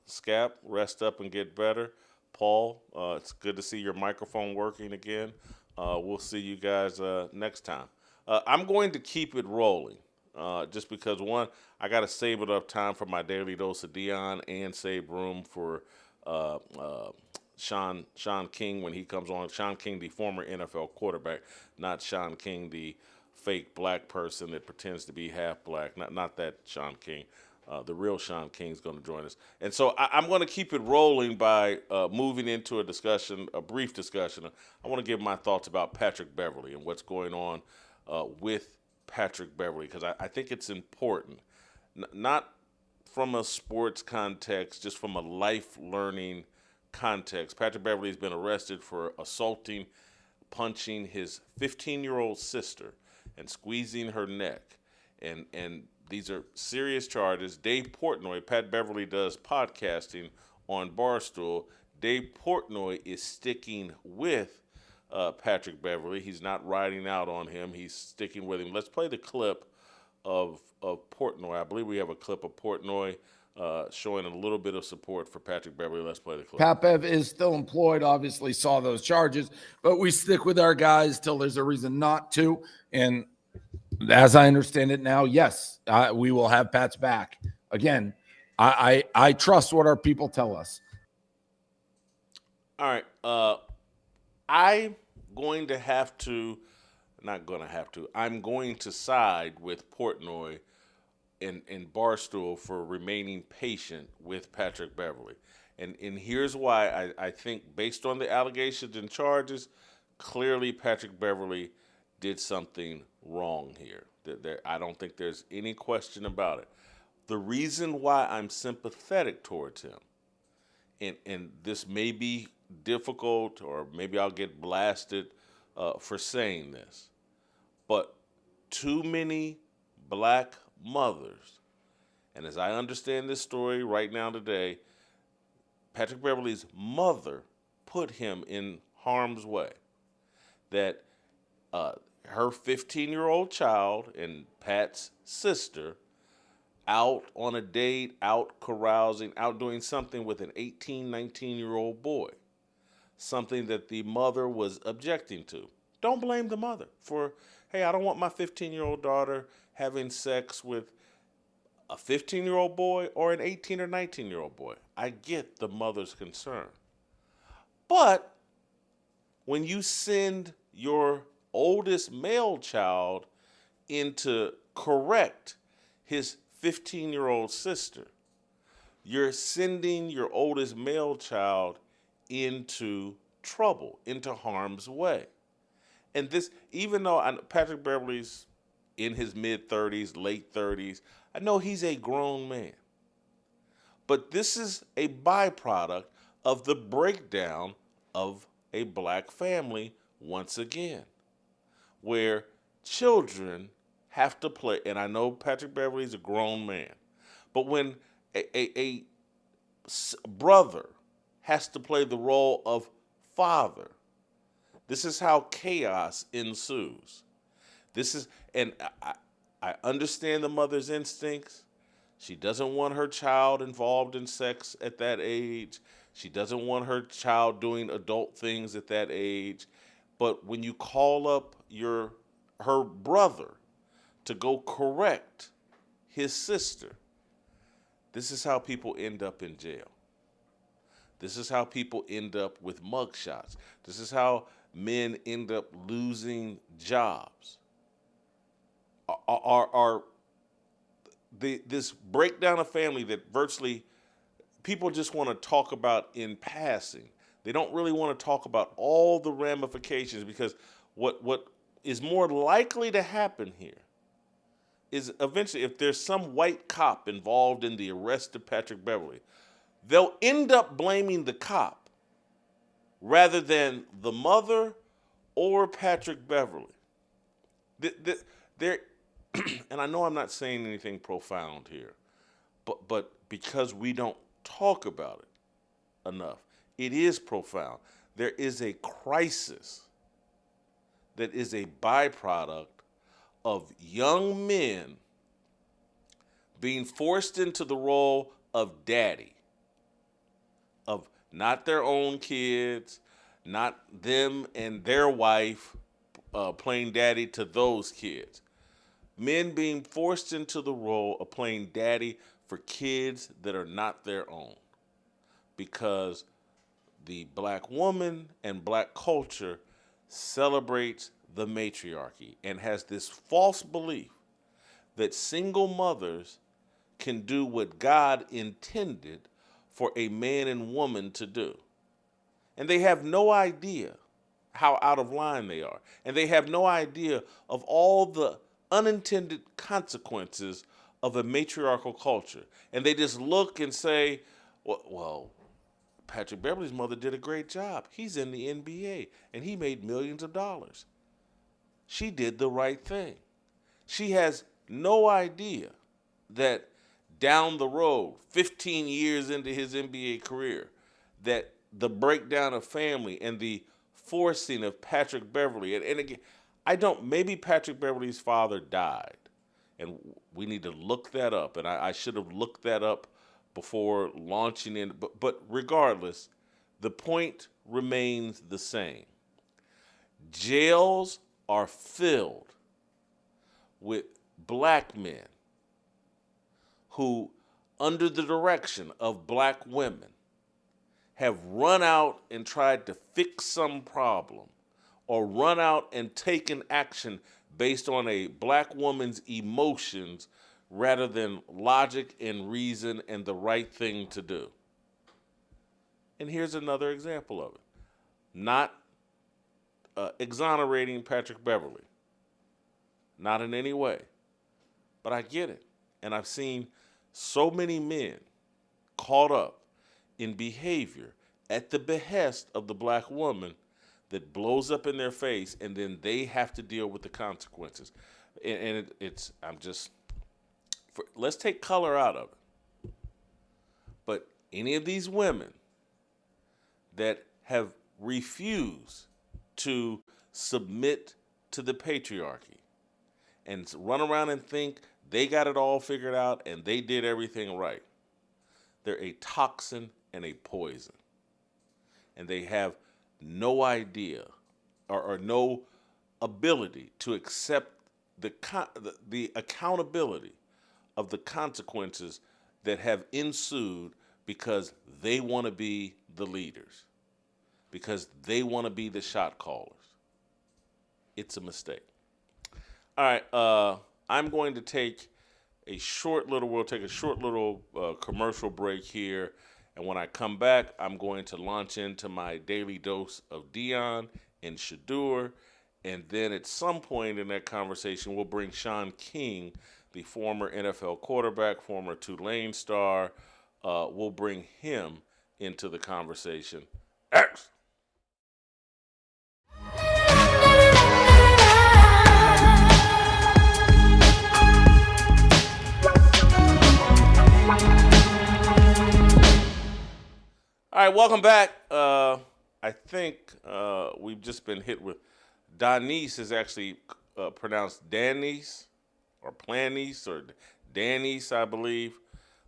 Scap, rest up and get better. Paul, it's good to see your microphone working again. We'll see you guys next time. I'm going to keep it rolling just because, one, I got to save enough time for my daily dose of Deion and save room for Shaun King when he comes on. Shaun King, the former NFL quarterback, not Shaun King, the fake black person that pretends to be half black. Not that Shaun King. The real Shaun King is going to join us. And so I'm going to keep it rolling by moving into a brief discussion. I want to give my thoughts about Patrick Beverley and what's going on with Patrick Beverley, because I think it's important, not from a sports context, just from a life learning context. Patrick Beverley has been arrested for assaulting, punching his 15-year-old sister and squeezing her neck. And these are serious charges. Dave Portnoy, Pat Beverley does podcasting on Barstool. Dave Portnoy is sticking with Patrick Beverley. He's not riding out on him. He's sticking with him. Let's play the clip of Portnoy. I believe we have a clip of Portnoy showing a little bit of support for Patrick Beverley. Let's play the clip. Pat Bev is still employed, obviously saw those charges, but we stick with our guys till there's a reason not to. And as I understand it now, yes, we will have Pat's back. Again, I trust what our people tell us. All right. I'm going to side with Portnoy and Barstool for remaining patient with Patrick Beverley. And here's why I think, based on the allegations and charges, clearly Patrick Beverley did something wrong here. I don't think there's any question about it. The reason why I'm sympathetic towards him, and this may be difficult, or maybe I'll get blasted for saying this, but too many black mothers, and as I understand this story right now today, Patrick Beverley's mother put him in harm's way. That her 15-year-old child and Pat's sister out on a date, out carousing, out doing something with an 18, 19-year-old boy, something that the mother was objecting to. Don't blame the mother for, hey, I don't want my 15-year-old daughter having sex with a 15-year-old boy or an 18 or 19-year-old boy. I get the mother's concern. But when you send your oldest male child in to correct his 15-year-old sister, you're sending your oldest male child into trouble, into harm's way. And this, even though Patrick Beverley's in his mid-30s, late 30s, I know he's a grown man. But this is a byproduct of the breakdown of a black family once again, where children have to play, and I know Patrick Beverley's a grown man, but when a brother has to play the role of father, this is how chaos ensues. And I understand the mother's instincts. She doesn't want her child involved in sex at that age. She doesn't want her child doing adult things at that age. But when you call up her brother to go correct his sister, this is how people end up in jail. This is how people end up with mugshots. This is how men end up losing jobs. This breakdown of family that virtually people just want to talk about in passing. They don't really want to talk about all the ramifications, because what is more likely to happen here is eventually, if there's some white cop involved in the arrest of Patrick Beverley, they'll end up blaming the cop rather than the mother or Patrick Beverley. There, and I know I'm not saying anything profound here, but because we don't talk about it enough, it is profound. There is a crisis that is a byproduct of young men being forced into the role of daddy, of not their own kids, not them and their wife playing daddy to those kids. Men being forced into the role of playing daddy for kids that are not their own, because the black woman and black culture celebrates the matriarchy and has this false belief that single mothers can do what God intended for a man and woman to do. And they have no idea how out of line they are. And they have no idea of all the unintended consequences of a matriarchal culture. And they just look and say, well, Patrick Beverley's mother did a great job. He's in the NBA, and he made millions of dollars. She did the right thing. She has no idea that down the road, 15 years into his NBA career, that the breakdown of family and the forcing of Patrick Beverley, and again, maybe Patrick Beverley's father died, and we need to look that up, and I should have looked that up before launching in, but regardless, the point remains the same. Jails are filled with black men who, under the direction of black women, have run out and tried to fix some problem, or run out and taken action based on a black woman's emotions rather than logic and reason and the right thing to do. And here's another example of it. Not exonerating Patrick Beverley. Not in any way. But I get it. And I've seen so many men caught up in behavior at the behest of the black woman that blows up in their face, and then they have to deal with the consequences. And let's take color out of it. But any of these women that have refused to submit to the patriarchy and run around and think they got it all figured out and they did everything right, they're a toxin and a poison. And they have no idea or no ability to accept the accountability of the consequences that have ensued because they want to be the leaders, because they want to be the shot callers. It's a mistake. All right, I'm going to take a short little commercial break here. And when I come back, I'm going to launch into my daily dose of Deion and Shedeur. And then at some point in that conversation, we'll bring Shaun King, the former NFL quarterback, former Tulane star. We'll bring him into the conversation. X. All right, welcome back. I think we've just been hit with Danice is actually pronounced Danice or Planice or Danice, I believe.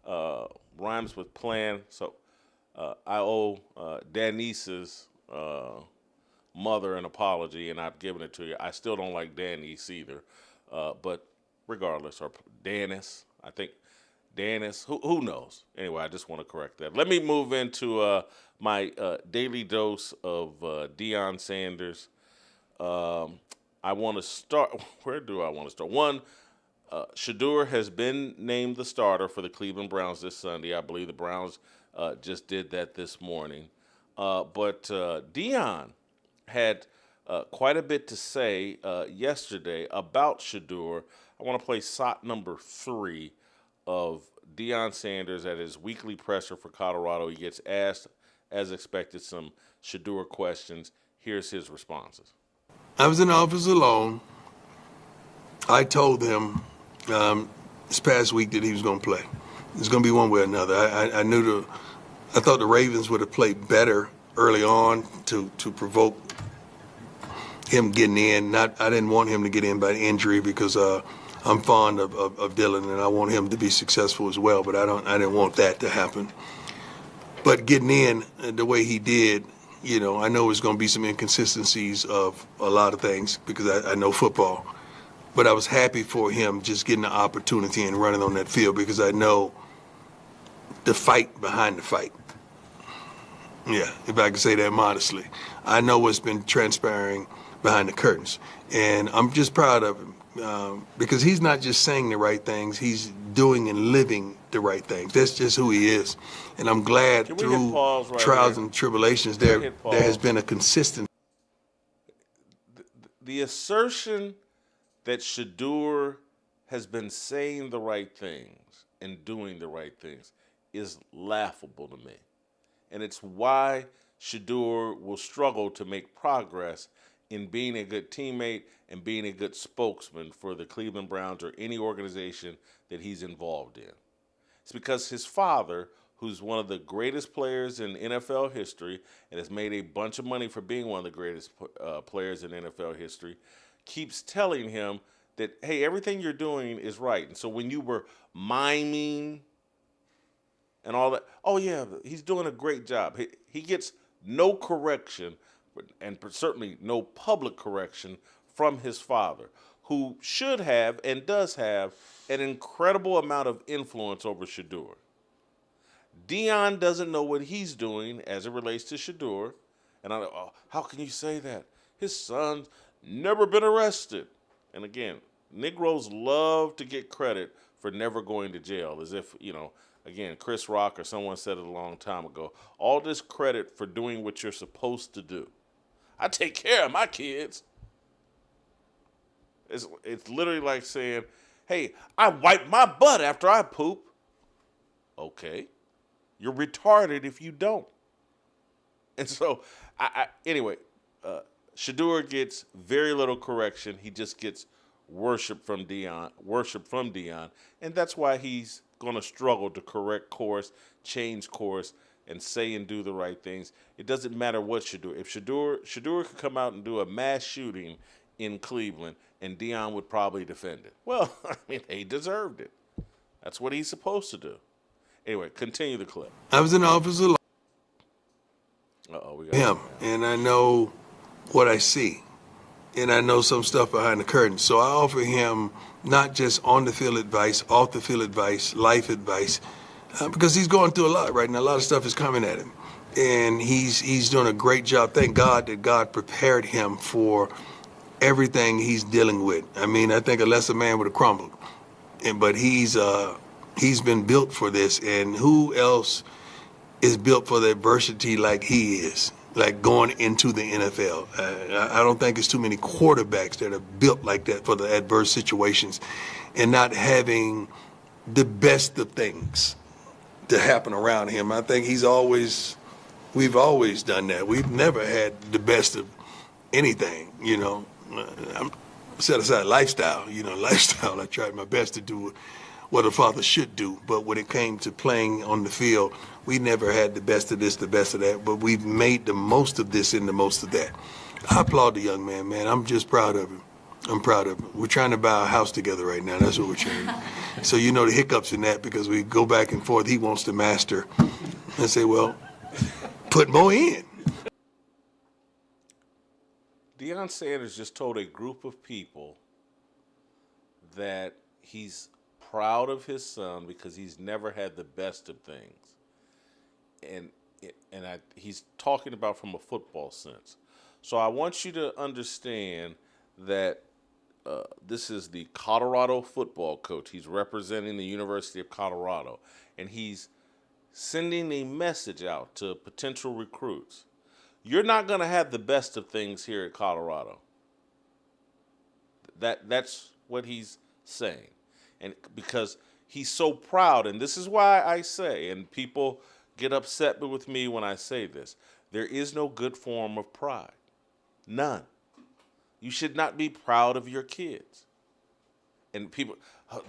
Rhymes with plan. So I owe Danice's mother an apology, and I've given it to you. I still don't like Danice either. But regardless, or Danis, I think. Danis, who knows? Anyway, I just want to correct that. Let me move into my daily dose of Deion Sanders. I want to start. Where do I want to start? One, Shedeur has been named the starter for the Cleveland Browns this Sunday. I believe the Browns just did that this morning. But Deion had quite a bit to say yesterday about Shedeur. I I want to play shot number 3 of Deion Sanders at his weekly presser for Colorado. He gets asked, as expected, some Shedeur questions. Here's his responses. I was in the office alone. I told him this past week that he was going to play. It's going to be one way or another. I thought the Ravens would have played better early on to provoke him getting in. I didn't want him to get in by injury because I'm fond of Dylan and I want him to be successful as well. But I didn't want that to happen. But getting in the way he did, you know, I know there's going to be some inconsistencies of a lot of things because I know football. But I was happy for him just getting the opportunity and running on that field because I know the fight behind the fight. Yeah, if I can say that modestly. I know what's been transpiring behind the curtains. And I'm just proud of him because he's not just saying the right things, he's doing and living the right things. That's just who he is. And I'm glad through trials and tribulations there has been a consistent. The assertion that Shedeur has been saying the right things and doing the right things is laughable to me. And it's why Shedeur will struggle to make progress in being a good teammate and being a good spokesman for the Cleveland Browns or any organization that he's involved in. It's because his father, who's one of the greatest players in NFL history and has made a bunch of money for being one of the greatest players in NFL history, keeps telling him that, hey, everything you're doing is right. And so when you were miming and all that, oh, yeah, he's doing a great job. He gets no correction and certainly no public correction from his father, who should have and does have an incredible amount of influence over Shedeur. Deion doesn't know what he's doing as it relates to Shedeur. And how can you say that? His son's never been arrested. And again, Negroes love to get credit for never going to jail, as if, you know, again, Chris Rock or someone said it a long time ago, all this credit for doing what you're supposed to do. I take care of my kids. It's literally like saying, hey, I wipe my butt after I poop. Okay. You're retarded if you don't. And so, anyway, Shedeur gets very little correction. He just gets worship from Deion, and that's why he's going to struggle to correct course, change course, and say and do the right things. It doesn't matter what Shedeur. If Shedeur could come out and do a mass shooting in Cleveland, and Deion would probably defend it. Well, I mean, he deserved it. That's what he's supposed to do. Anyway, continue the clip. I was in the office alone. We got him, and I know what I see, and I know some stuff behind the curtain. So I offer him not just on the field advice, off the field advice, life advice, because he's going through a lot right now. A lot of stuff is coming at him, and he's doing a great job. Thank God that God prepared him for everything he's dealing with. I mean, I think a lesser man would have crumbled, but he's been built for this, and who else is built for the adversity like he is, like going into the NFL. I don't think it's too many quarterbacks that are built like that for the adverse situations and not having the best of things to happen around him. I think we've always done that. We've never had the best of anything, you know. I'm set aside lifestyle, I tried my best to do what a father should do. But when it came to playing on the field, we never had the best of this, the best of that, but we've made the most of this and the most of that. I applaud the young man. I'm just proud of him. I'm proud of him. We're trying to buy a house together right now. That's what we're trying to do. So you know the hiccups in that because we go back and forth. He wants to master. I say, well, put more in. Deion Sanders just told a group of people that he's proud of his son because he's never had the best of things. He's talking about from a football sense. So I want you to understand that this is the Colorado football coach. He's representing the University of Colorado, and he's sending a message out to potential recruits. You're not going to have the best of things here at Colorado. That's what he's saying. And because he's so proud, and this is why I say, and people get upset with me when I say this, there is no good form of pride. None. You should not be proud of your kids. And people,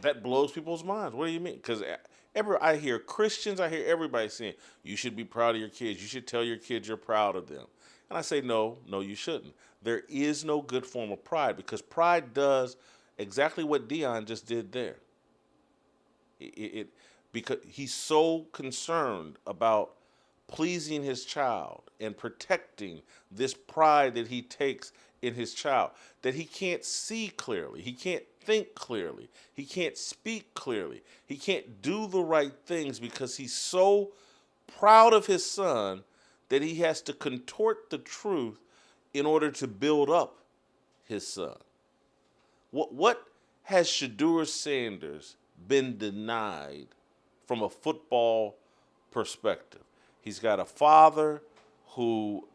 that blows people's minds. What do you mean? Because I hear Christians, I hear everybody saying, you should be proud of your kids. You should tell your kids you're proud of them. And I say, no, you shouldn't. There is no good form of pride, because pride does exactly what Deion just did there. Because he's so concerned about pleasing his child and protecting this pride that he takes in his child, that he can't see clearly, he can't think clearly, he can't speak clearly, he can't do the right things, because he's so proud of his son that he has to contort the truth in order to build up his son. What has Shedeur Sanders been denied from a football perspective? He's got a father who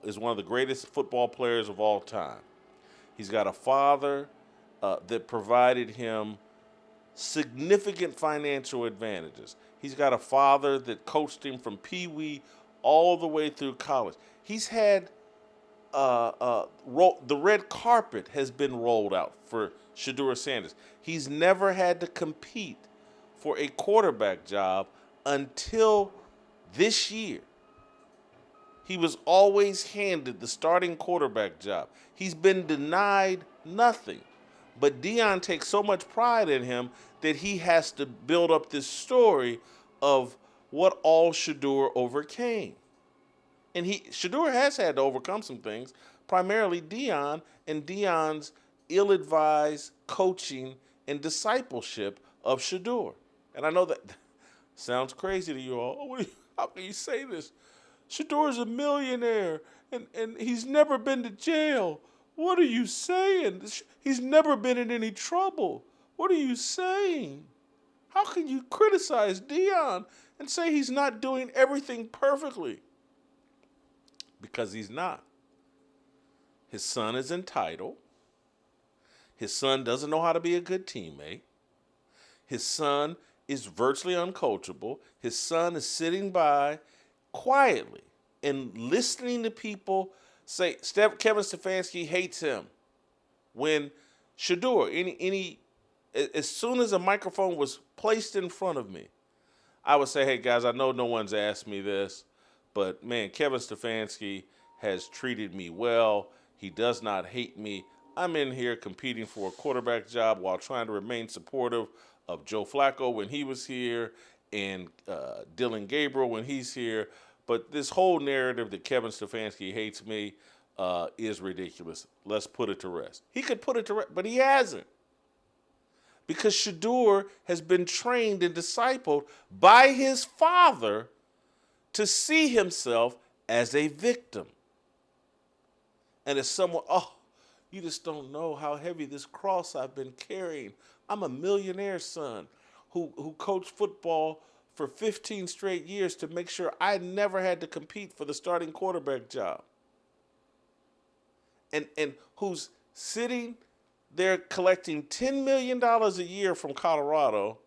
is one of the greatest football players of all time. He's got a father that provided him significant financial advantages. He's got a father that coached him from Pee Wee all the way through college. He's had the red carpet has been rolled out for Shedeur Sanders. He's never had to compete for a quarterback job until this year. He was always handed the starting quarterback job. He's been denied nothing. But Deion takes so much pride in him that he has to build up this story of what all Shedeur overcame. And Shedeur has had to overcome some things, primarily Deion and Deion's ill-advised coaching and discipleship of Shedeur. And I know that sounds crazy to you all. How can you say this? Shedeur's a millionaire, and he's never been to jail. What are you saying? He's never been in any trouble. What are you saying? How can you criticize Deion and say he's not doing everything perfectly? Because he's not. His son is entitled. His son doesn't know how to be a good teammate. His son is virtually uncoachable. His son is sitting by quietly and listening to people say Kevin Stefanski hates him. When Shedeur, as soon as a microphone was placed in front of me, I would say, hey guys, I know no one's asked me this, but man, Kevin Stefanski has treated me well. He does not hate me. I'm in here competing for a quarterback job while trying to remain supportive of Joe Flacco when he was here and Dylan Gabriel when he's here. But this whole narrative that Kevin Stefanski hates me is ridiculous. Let's put it to rest. He could put it to rest, but he hasn't. Because Shedeur has been trained and discipled by his father to see himself as a victim. And as someone, you just don't know how heavy this cross I've been carrying. I'm a millionaire son who coached football for 15 straight years to make sure I never had to compete for the starting quarterback job. And who's sitting there collecting $10 million a year from Colorado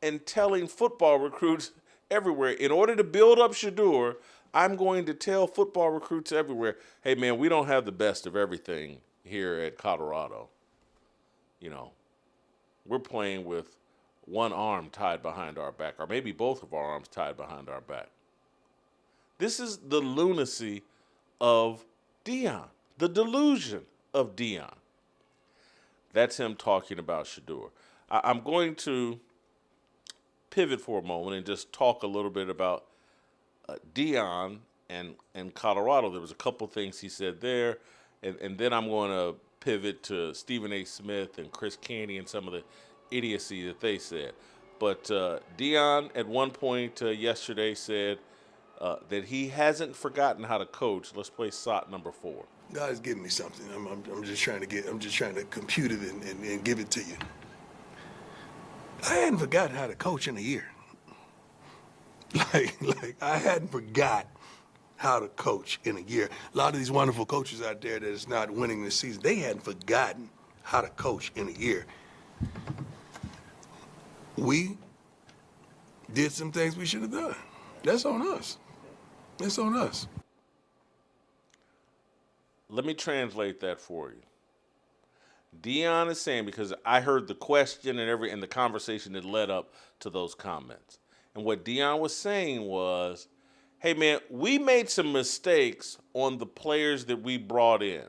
and telling football recruits everywhere, in order to build up Shedeur, I'm going to tell football recruits everywhere, hey man, we don't have the best of everything here at Colorado. You know, we're playing with one arm tied behind our back, or maybe both of our arms tied behind our back. This is the lunacy of Deion, the delusion of Deion. That's him talking about Shedeur. I'm going to pivot for a moment and just talk a little bit about Deion and Colorado. There was a couple things he said there, and then I'm going to pivot to Stephen A. Smith and Chris Canty and some of the idiocy that they said. But Deion at one point yesterday said that he hasn't forgotten how to coach. Let's play SOT number 4. God's giving me something. I'm just trying to compute it and give it to you. I hadn't forgotten how to coach in a year. Like I hadn't forgot how to coach in a year. A lot of these wonderful coaches out there that is not winning this season, they hadn't forgotten how to coach in a year. We did some things we should have done. That's on us. That's on us. Let me translate that for you. Deion is saying, because I heard the question and the conversation that led up to those comments. And what Deion was saying was, hey man, we made some mistakes on the players that we brought in.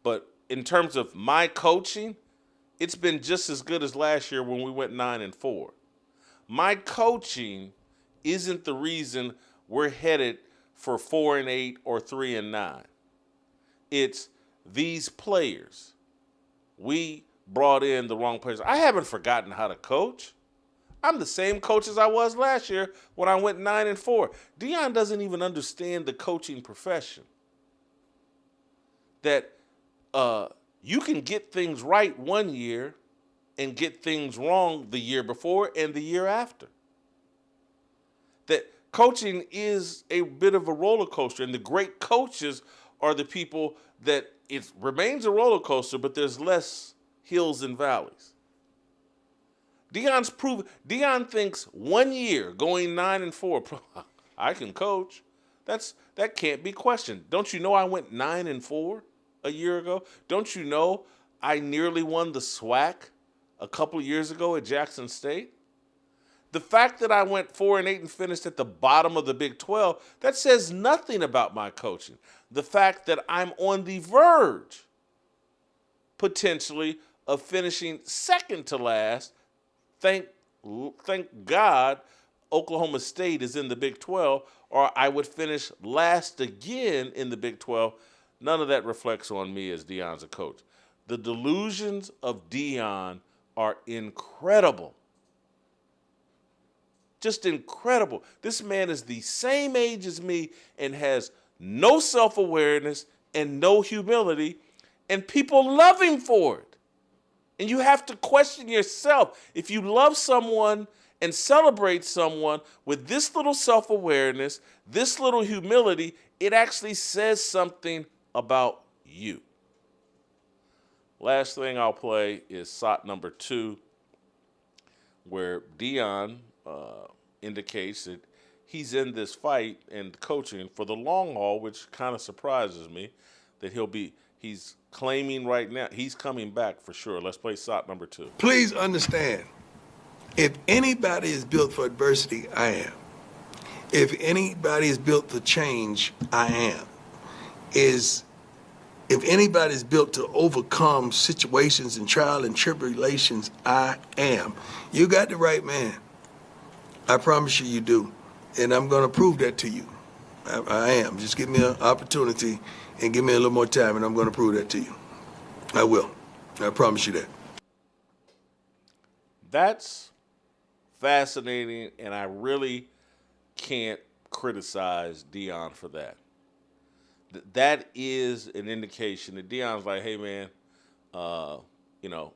But in terms of my coaching, it's been just as good as last year when we went 9-4. My coaching isn't the reason we're headed for 4-8 or 3-9. It's these players. We brought in the wrong players. I haven't forgotten how to coach. I'm the same coach as I was last year when I went 9-4. Deion doesn't even understand the coaching profession. That you can get things right one year and get things wrong the year before and the year after. That coaching is a bit of a roller coaster, and the great coaches are the people that it remains a roller coaster, but there's less hills and valleys. Deion thinks 1 year going 9-4, I can coach. That can't be questioned. Don't you know I went 9-4 a year ago? Don't you know I nearly won the SWAC a couple years ago at Jackson State? The fact that I went 4-8 and finished at the bottom of the Big 12, that says nothing about my coaching. The fact that I'm on the verge, potentially, of finishing second to last, thank God Oklahoma State is in the Big 12, or I would finish last again in the Big 12. None of that reflects on me as Deion's a coach. The delusions of Deion are incredible. Just incredible. This man is the same age as me and has no self-awareness and no humility, and people love him for it. And you have to question yourself. If you love someone and celebrate someone with this little self-awareness, this little humility, it actually says something about you. Last thing I'll play is SOT number 2, where Deion indicates that he's in this fight and coaching for the long haul, which kind of surprises me that he's claiming right now he's coming back for sure. Let's play SOT number 2. Please understand, if anybody is built for adversity, I am. If anybody is built for change, I am. If anybody is built to overcome situations and trial and tribulations, I am. You got the right man. I promise you do. And I'm going to prove that to you. I am. Just give me an opportunity and give me a little more time, and I'm going to prove that to you. I will. I promise you that. That's fascinating, and I really can't criticize Deion for that. That is an indication that Deion's like, hey, man,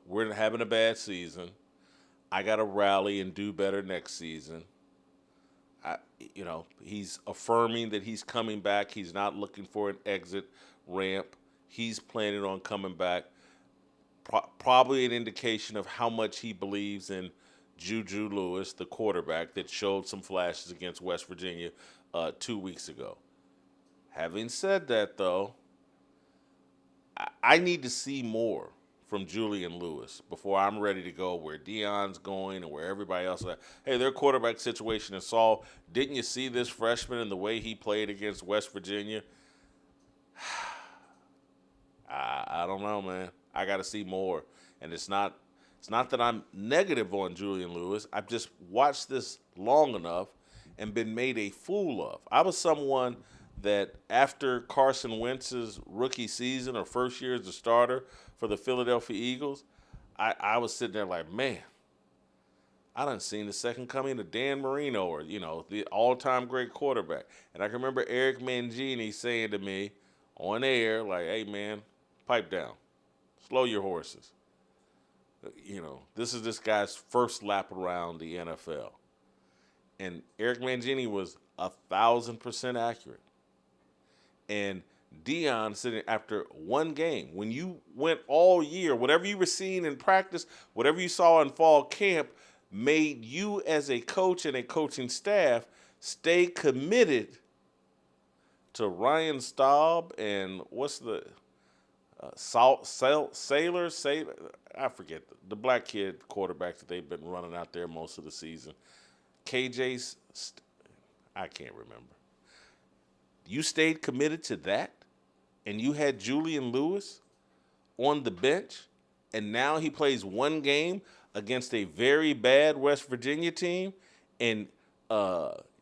we're having a bad season. I got to rally and do better next season. He's affirming that he's coming back. He's not looking for an exit ramp. He's planning on coming back. Probably an indication of how much he believes in Juju Lewis, the quarterback that showed some flashes against West Virginia 2 weeks ago. Having said that, though, I need to see more from Julian Lewis before I'm ready to go where Deion's going and where everybody else is at. Hey, their quarterback situation is solved. Didn't you see this freshman and the way he played against West Virginia? I don't know, man. I got to see more. And it's not that I'm negative on Julian Lewis. I've just watched this long enough and been made a fool of. I was someone that after Carson Wentz's rookie season or first year as a starter for the Philadelphia Eagles, I was sitting there like, man, I done seen the second coming of Dan Marino or, the all-time great quarterback. And I can remember Eric Mangini saying to me on air, like, hey, man, pipe down. Slow your horses. This is this guy's first lap around the NFL. And Eric Mangini was 1,000% accurate. And Deion sitting after one game. When you went all year, whatever you were seeing in practice, whatever you saw in fall camp, made you as a coach and a coaching staff stay committed to Ryan Staub and what's the Sailor, I forget the black kid quarterback that they've been running out there most of the season. I can't remember. You stayed committed to that, and you had Julian Lewis on the bench, and now he plays one game against a very bad West Virginia team, and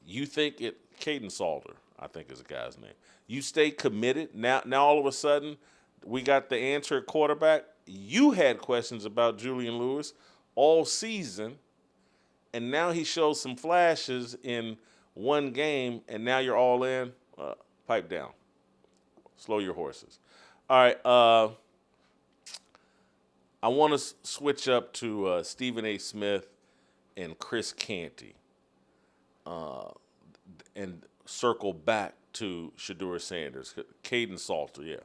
you think Caden Salter, I think is the guy's name. You stay committed. Now all of a sudden, we got the answer at quarterback. You had questions about Julian Lewis all season, and now he shows some flashes in one game, and now you're all in. Pipe down. Slow your horses. All right. I want to switch up to Stephen A. Smith and Chris Canty and circle back to Shedeur Sanders, Caden Salter,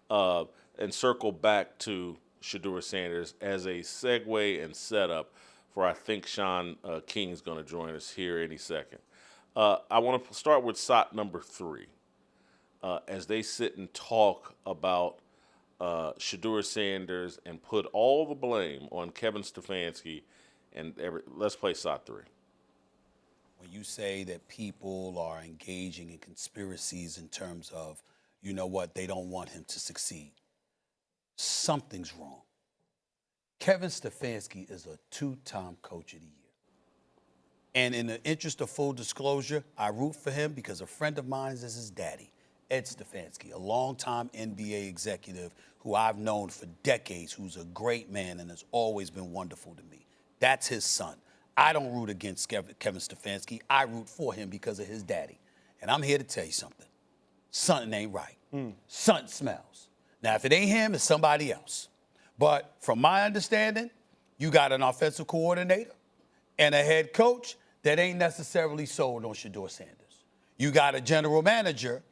and circle back to Shedeur Sanders as a segue and setup for I think Shaun King is going to join us here any second. I want to start with SOT number 3 as they sit and talk about Shedeur Sanders and put all the blame on Kevin Stefanski. Let's play SOT 3. When you say that people are engaging in conspiracies in terms of, you know what, they don't want him to succeed, something's wrong. Kevin Stefanski is a 2-time coach of the year. And in the interest of full disclosure, I root for him because a friend of mine is his daddy, Ed Stefanski, a longtime NBA executive who I've known for decades, who's a great man and has always been wonderful to me. That's his son. I don't root against Kevin Stefanski. I root for him because of his daddy. And I'm here to tell you something. Something ain't right. Something smells. Now, if it ain't him, it's somebody else. But from my understanding, you got an offensive coordinator and a head coach that ain't necessarily sold on Shedeur Sanders. You got a general manager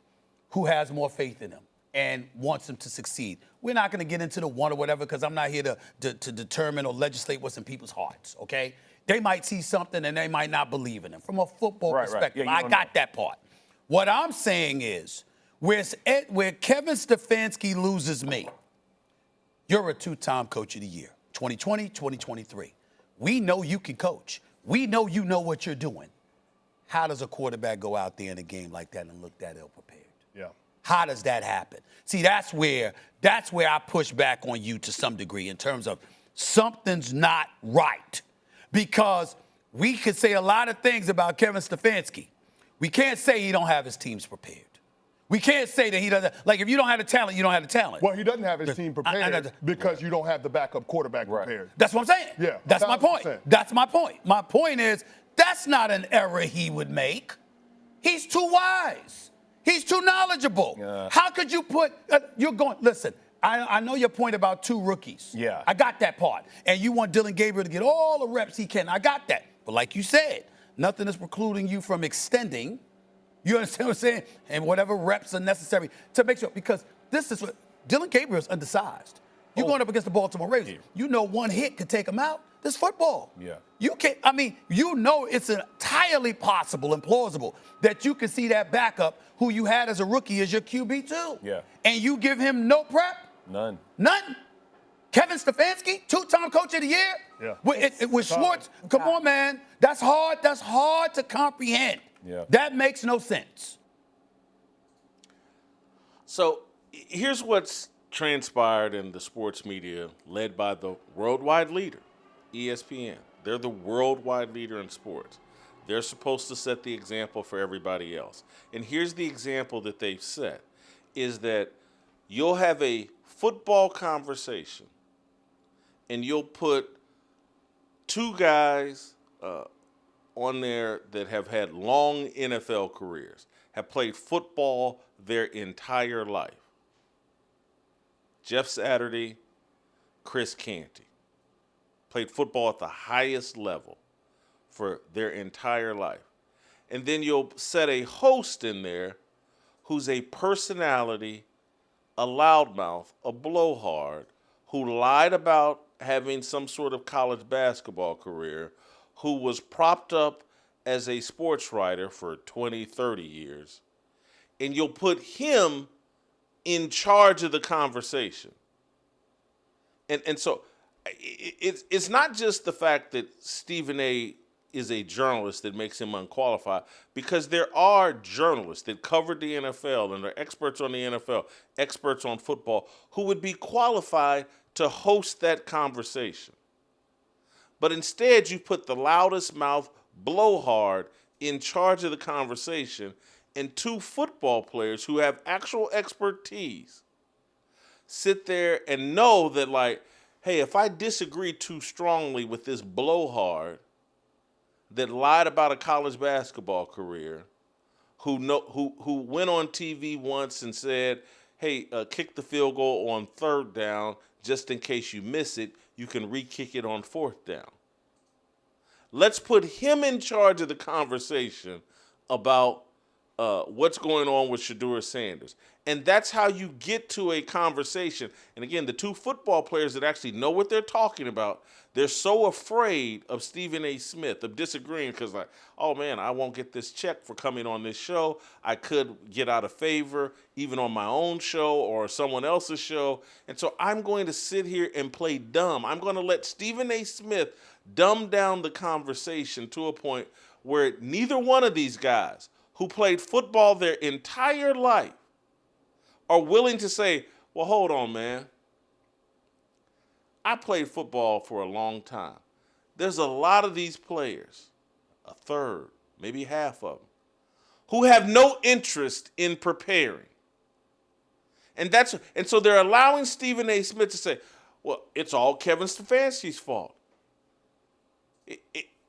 who has more faith in him and wants him to succeed. We're not going to get into the one or whatever because I'm not here to determine or legislate what's in people's hearts, okay? They might see something and they might not believe in him. From a football perspective, I got that part. What I'm saying is, where Kevin Stefanski loses me, you're a 2-time coach of the year, 2020, 2023. We know you can coach. We know you know what you're doing. How does a quarterback go out there in a game like that and look that ill-prepared? Yeah. How does that happen? See, that's where I push back on you to some degree in terms of something's not right. Because we could say a lot of things about Kevin Stefanski. We can't say he don't have his teams prepared. We can't say that he doesn't. Like, if you don't have the talent, you don't have the talent. Well, he doesn't have his team prepared because you don't have the backup quarterback prepared. That's what I'm saying. Yeah. That's 1,000%. My point. That's my point. My point is that's not an error he would make. He's too wise. He's too knowledgeable. Yeah. How could you put you're going, listen, I know your point about 2 rookies. Yeah. I got that part. And you want Dillon Gabriel to get all the reps he can. I got that. But like you said, nothing is precluding you from extending. You understand what I'm saying? And whatever reps are necessary to make sure. Because this is what Dillon Gabriel is undersized. You're going up against the Baltimore Ravens. Yeah. You know one hit could take him out. This is football. Yeah. You can't, you know it's entirely possible and plausible that you can see that backup who you had as a rookie as your QB too. Yeah. And you give him no prep? None. Kevin Stefanski, 2-time coach of the year? Yeah. With Schwartz, come on, man. That's hard to comprehend. Yeah. That makes no sense. So here's what's transpired in the sports media led by the worldwide leader, ESPN. They're the worldwide leader in sports. They're supposed to set the example for everybody else. And here's the example that they've set, is that you'll have a football conversation and you'll put 2 guys on there that have had long NFL careers, have played football their entire life. Jeff Saturday, Chris Canty. Played football at the highest level for their entire life. And then you'll set a host in there who's a personality a loudmouth, a blowhard, who lied about having some sort of college basketball career, who was propped up as a sports writer for 20, 30 years, and you'll put him in charge of the conversation. And so it's not just the fact that Stephen A. is a journalist that makes him unqualified, because there are journalists that covered the NFL and are experts on the NFL, experts on football, who would be qualified to host that conversation. But instead, you put the loudest mouth blowhard in charge of the conversation, and two football players who have actual expertise sit there and know that, like, hey, if I disagree too strongly with this blowhard that lied about a college basketball career, who went on TV once and said, hey, kick the field goal on 3rd down just in case you miss it, you can re-kick it on 4th down. Let's put him in charge of the conversation about what's going on with Shedeur Sanders. And that's how you get to a conversation. And again, the two football players that actually know what they're talking about, they're so afraid of Stephen A. Smith, of disagreeing, because like, oh man, I won't get this check for coming on this show. I could get out of favor even on my own show or someone else's show. And so I'm going to sit here and play dumb. I'm going to let Stephen A. Smith dumb down the conversation to a point where neither one of these guys who played football their entire life are willing to say, well, hold on, man. I played football for a long time. There's a lot of these players, a third, maybe half of them, who have no interest in preparing. And so they're allowing Stephen A. Smith to say, well, it's all Kevin Stefanski's fault.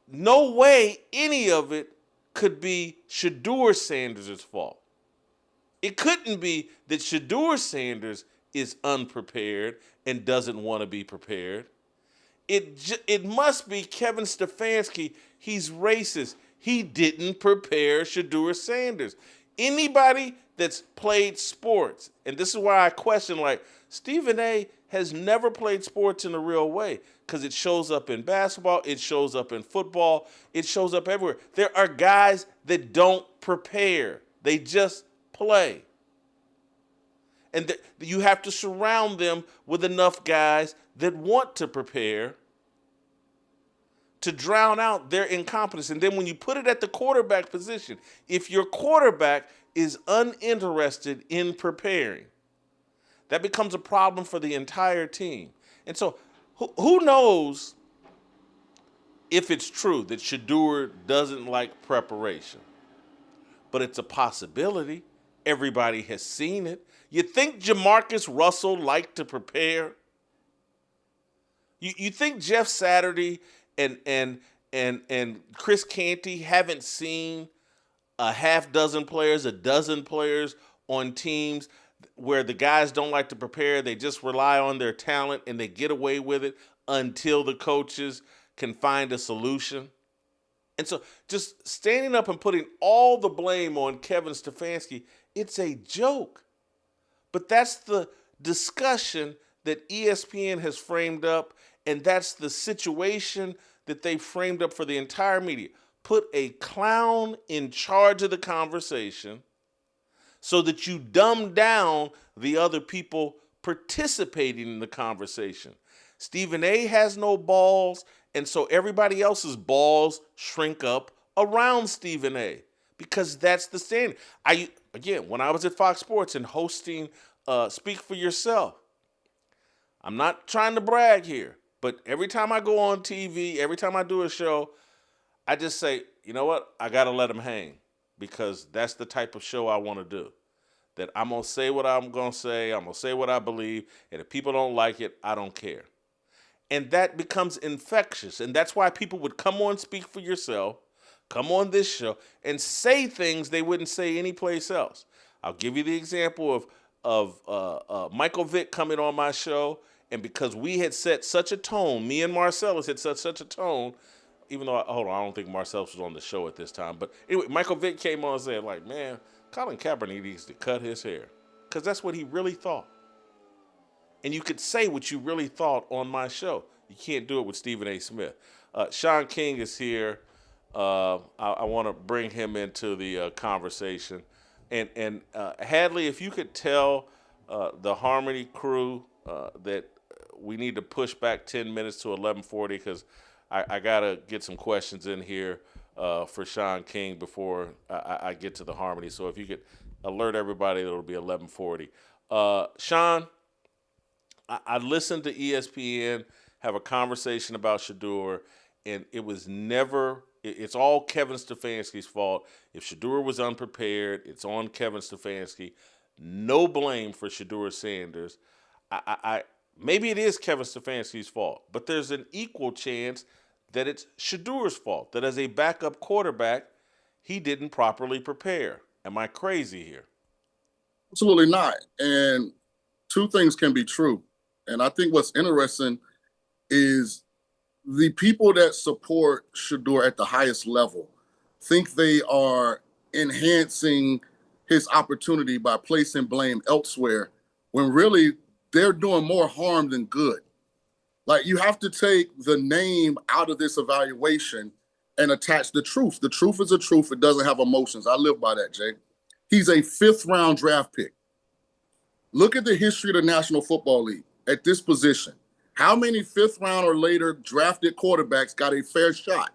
No way any of it could be Shedeur Sanders' fault. It couldn't be that Shedeur Sanders is unprepared and doesn't want to be prepared. It must be Kevin Stefanski. He's racist. He didn't prepare Shedeur Sanders. Anybody that's played sports, and this is why I question, like, Stephen A. has never played sports in a real way, because it shows up in basketball, it shows up in football, it shows up everywhere. There are guys that don't prepare. They just play. And you have to surround them with enough guys that want to prepare to drown out their incompetence. And then when you put it at the quarterback position, if your quarterback is uninterested in preparing, that becomes a problem for the entire team. And so who knows if it's true that Shedeur doesn't like preparation? But it's a possibility. Everybody has seen it. You think Jamarcus Russell liked to prepare? You think Jeff Saturday and Chris Canty haven't seen a half dozen players, a dozen players on teams where the guys don't like to prepare, they just rely on their talent and they get away with it until the coaches can find a solution? And so just standing up and putting all the blame on Kevin Stefanski, it's a joke. But that's the discussion that ESPN has framed up, and that's the situation that they framed up for the entire media. Put a clown in charge of the conversation so that you dumb down the other people participating in the conversation. Stephen A. has no balls, and so everybody else's balls shrink up around Stephen A. because that's the standard. When I was at Fox Sports and hosting Speak for Yourself, I'm not trying to brag here, but every time I go on TV, every time I do a show, I just say, you know what? I got to let them hang, because that's the type of show I want to do. That I'm going to say what I'm going to say. I'm going to say what I believe. And if people don't like it, I don't care. And that becomes infectious. And that's why people would come on Speak for Yourself, come on this show, and say things they wouldn't say anyplace else. I'll give you the example of Michael Vick coming on my show. And because we had set such a tone, me and Marcellus had set such a tone, even though, I don't think Marcellus was on the show at this time. But anyway, Michael Vick came on and said, like, man, Colin Kaepernick needs to cut his hair. Because that's what he really thought. and you could say what you really thought on my show. You can't do it with Stephen A. Smith. Shaun King is here. I want to bring him into the conversation. And Hadley, if you could tell the Harmony crew that we need to push back 10 minutes to 11:40 because I got to get some questions in here for Shaun King before I get to the Harmony. So if you could alert everybody that it'll be 11:40. Shaun, I listened to ESPN have a conversation about Shedeur, and it was never – it's all Kevin Stefanski's fault. If Shedeur was unprepared, it's on Kevin Stefanski. No blame for Shedeur Sanders. Maybe it is Kevin Stefanski's fault, but there's an equal chance that it's Shedeur's fault, that as a backup quarterback, he didn't properly prepare. Am I crazy here? Absolutely not. And two things can be true. And I think what's interesting is the people that support Shedeur at the highest level think they are enhancing his opportunity by placing blame elsewhere when really they're doing more harm than good. Like, you have to take the name out of this evaluation and attach the truth. The truth is a truth. It doesn't have emotions. I live by that, Jay. He's a 5th-round draft pick. Look at the history of the National Football League at this position. How many 5th-round or later drafted quarterbacks got a fair shot?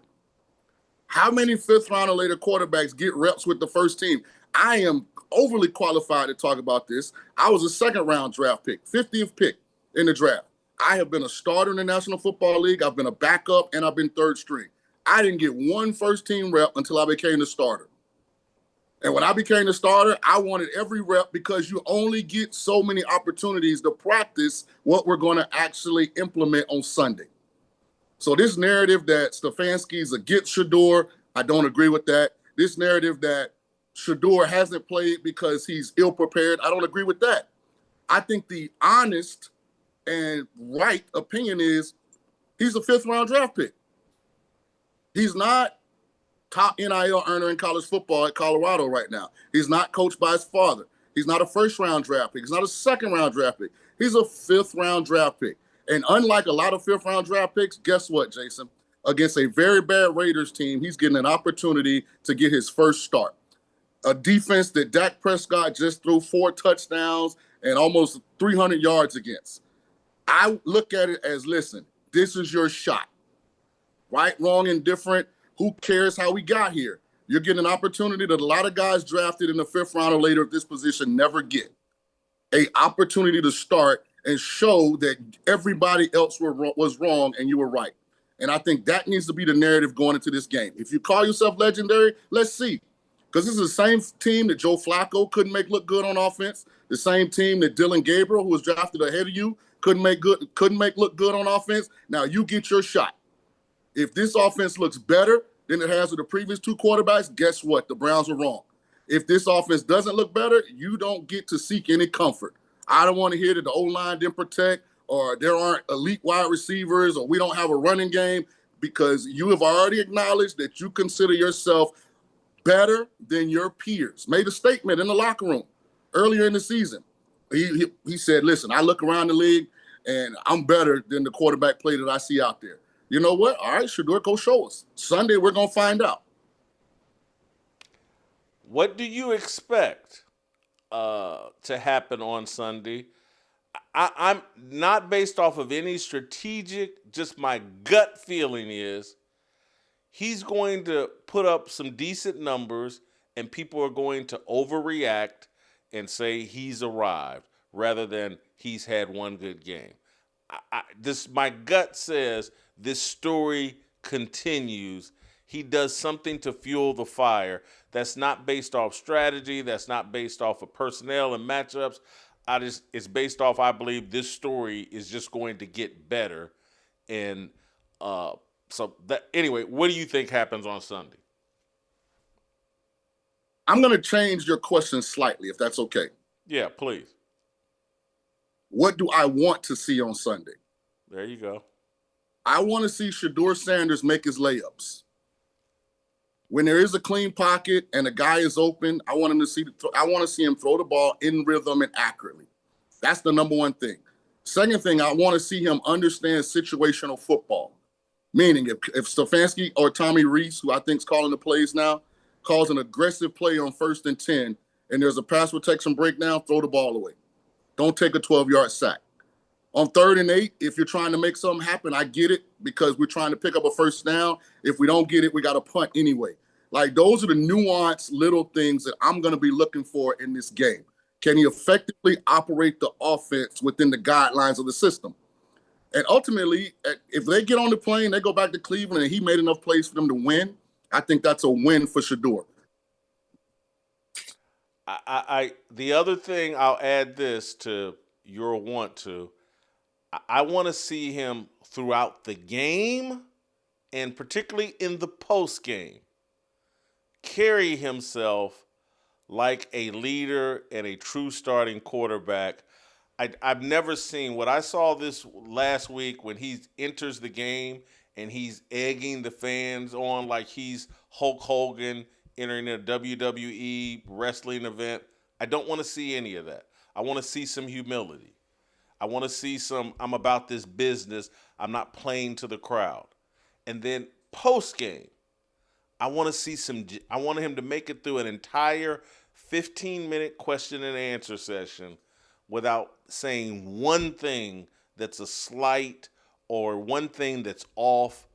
How many 5th-round or later quarterbacks get reps with the first team? I am overly qualified to talk about this. I was a 2nd-round draft pick, 50th pick in the draft. I have been a starter in the National Football League. I've been a backup, and I've been 3rd string. I didn't get one first-team rep until I became the starter. And when I became the starter, I wanted every rep because you only get so many opportunities to practice what we're going to actually implement on Sunday. So this narrative that Stefanski's against Shedeur, I don't agree with that. This narrative that Shedeur hasn't played because he's ill-prepared, I don't agree with that. I think the honest and right opinion is he's a 5th-round draft pick. He's not top NIL earner in college football at Colorado right now. He's not coached by his father. He's not a 1st-round draft pick. He's not a 2nd-round draft pick. He's a 5th-round draft pick. And unlike a lot of 5th-round draft picks, guess what, Jason? Against a very bad Raiders team, he's getting an opportunity to get his first start. A defense that Dak Prescott just threw 4 touchdowns and almost 300 yards against. I look at it as, listen, this is your shot. Right, wrong, indifferent. Who cares how we got here? You're getting an opportunity that a lot of guys drafted in the 5th round or later at this position never get. An opportunity to start and show that everybody else was wrong and you were right. And I think that needs to be the narrative going into this game. If you call yourself legendary, let's see. Because this is the same team that Joe Flacco couldn't make look good on offense. The same team that Dylan Gabriel, who was drafted ahead of you, couldn't make look good on offense. Now you get your shot. If this offense looks better than it has with the previous 2 quarterbacks, guess what? The Browns are wrong. If this offense doesn't look better, you don't get to seek any comfort. I don't want to hear that the O-line didn't protect or there aren't elite wide receivers or we don't have a running game, because you have already acknowledged that you consider yourself better than your peers. Made a statement in the locker room earlier in the season. He said, listen, I look around the league and I'm better than the quarterback play that I see out there. You know what? All right, Shedeur, go show us. Sunday, we're going to find out. What do you expect to happen on Sunday? I'm not based off of any strategic, just my gut feeling is he's going to put up some decent numbers and people are going to overreact and say he's arrived rather than he's had one good game. My gut says this story continues. He does something to fuel the fire. That's not based off strategy. That's not based off of personnel and matchups. It's based off, I believe this story is just going to get better. And anyway, what do you think happens on Sunday? I'm going to change your question slightly, if that's okay. Yeah, please. What do I want to see on Sunday? There you go. I want to see Shedeur Sanders make his layups. When there is a clean pocket and a guy is open, I want to see him throw the ball in rhythm and accurately. That's the number one thing. Second thing, I want to see him understand situational football. Meaning, if Stefanski or Tommy Rees, who I think is calling the plays now, calls an aggressive play on 1st and 10, and there's a pass protection breakdown, throw the ball away. Don't take a 12-yard sack. On 3rd and 8, if you're trying to make something happen, I get it, because we're trying to pick up a first down. If we don't get it, we got to punt anyway. Like, those are the nuanced little things that I'm going to be looking for in this game. Can he effectively operate the offense within the guidelines of the system? And ultimately, if they get on the plane, they go back to Cleveland, and he made enough plays for them to win, I think that's a win for Shedeur. The other thing, I'll add this to your want to. I want to see him throughout the game, and particularly in the post game, carry himself like a leader and a true starting quarterback. I've never seen what I saw this last week when he enters the game and he's egging the fans on like he's Hulk Hogan entering a WWE wrestling event. I don't want to see any of that. I want to see some humility. I want to see some, I'm about this business. I'm not playing to the crowd. And then post game, I want him to make it through an entire 15-minute question and answer session without saying one thing that's a slight or one thing that's off.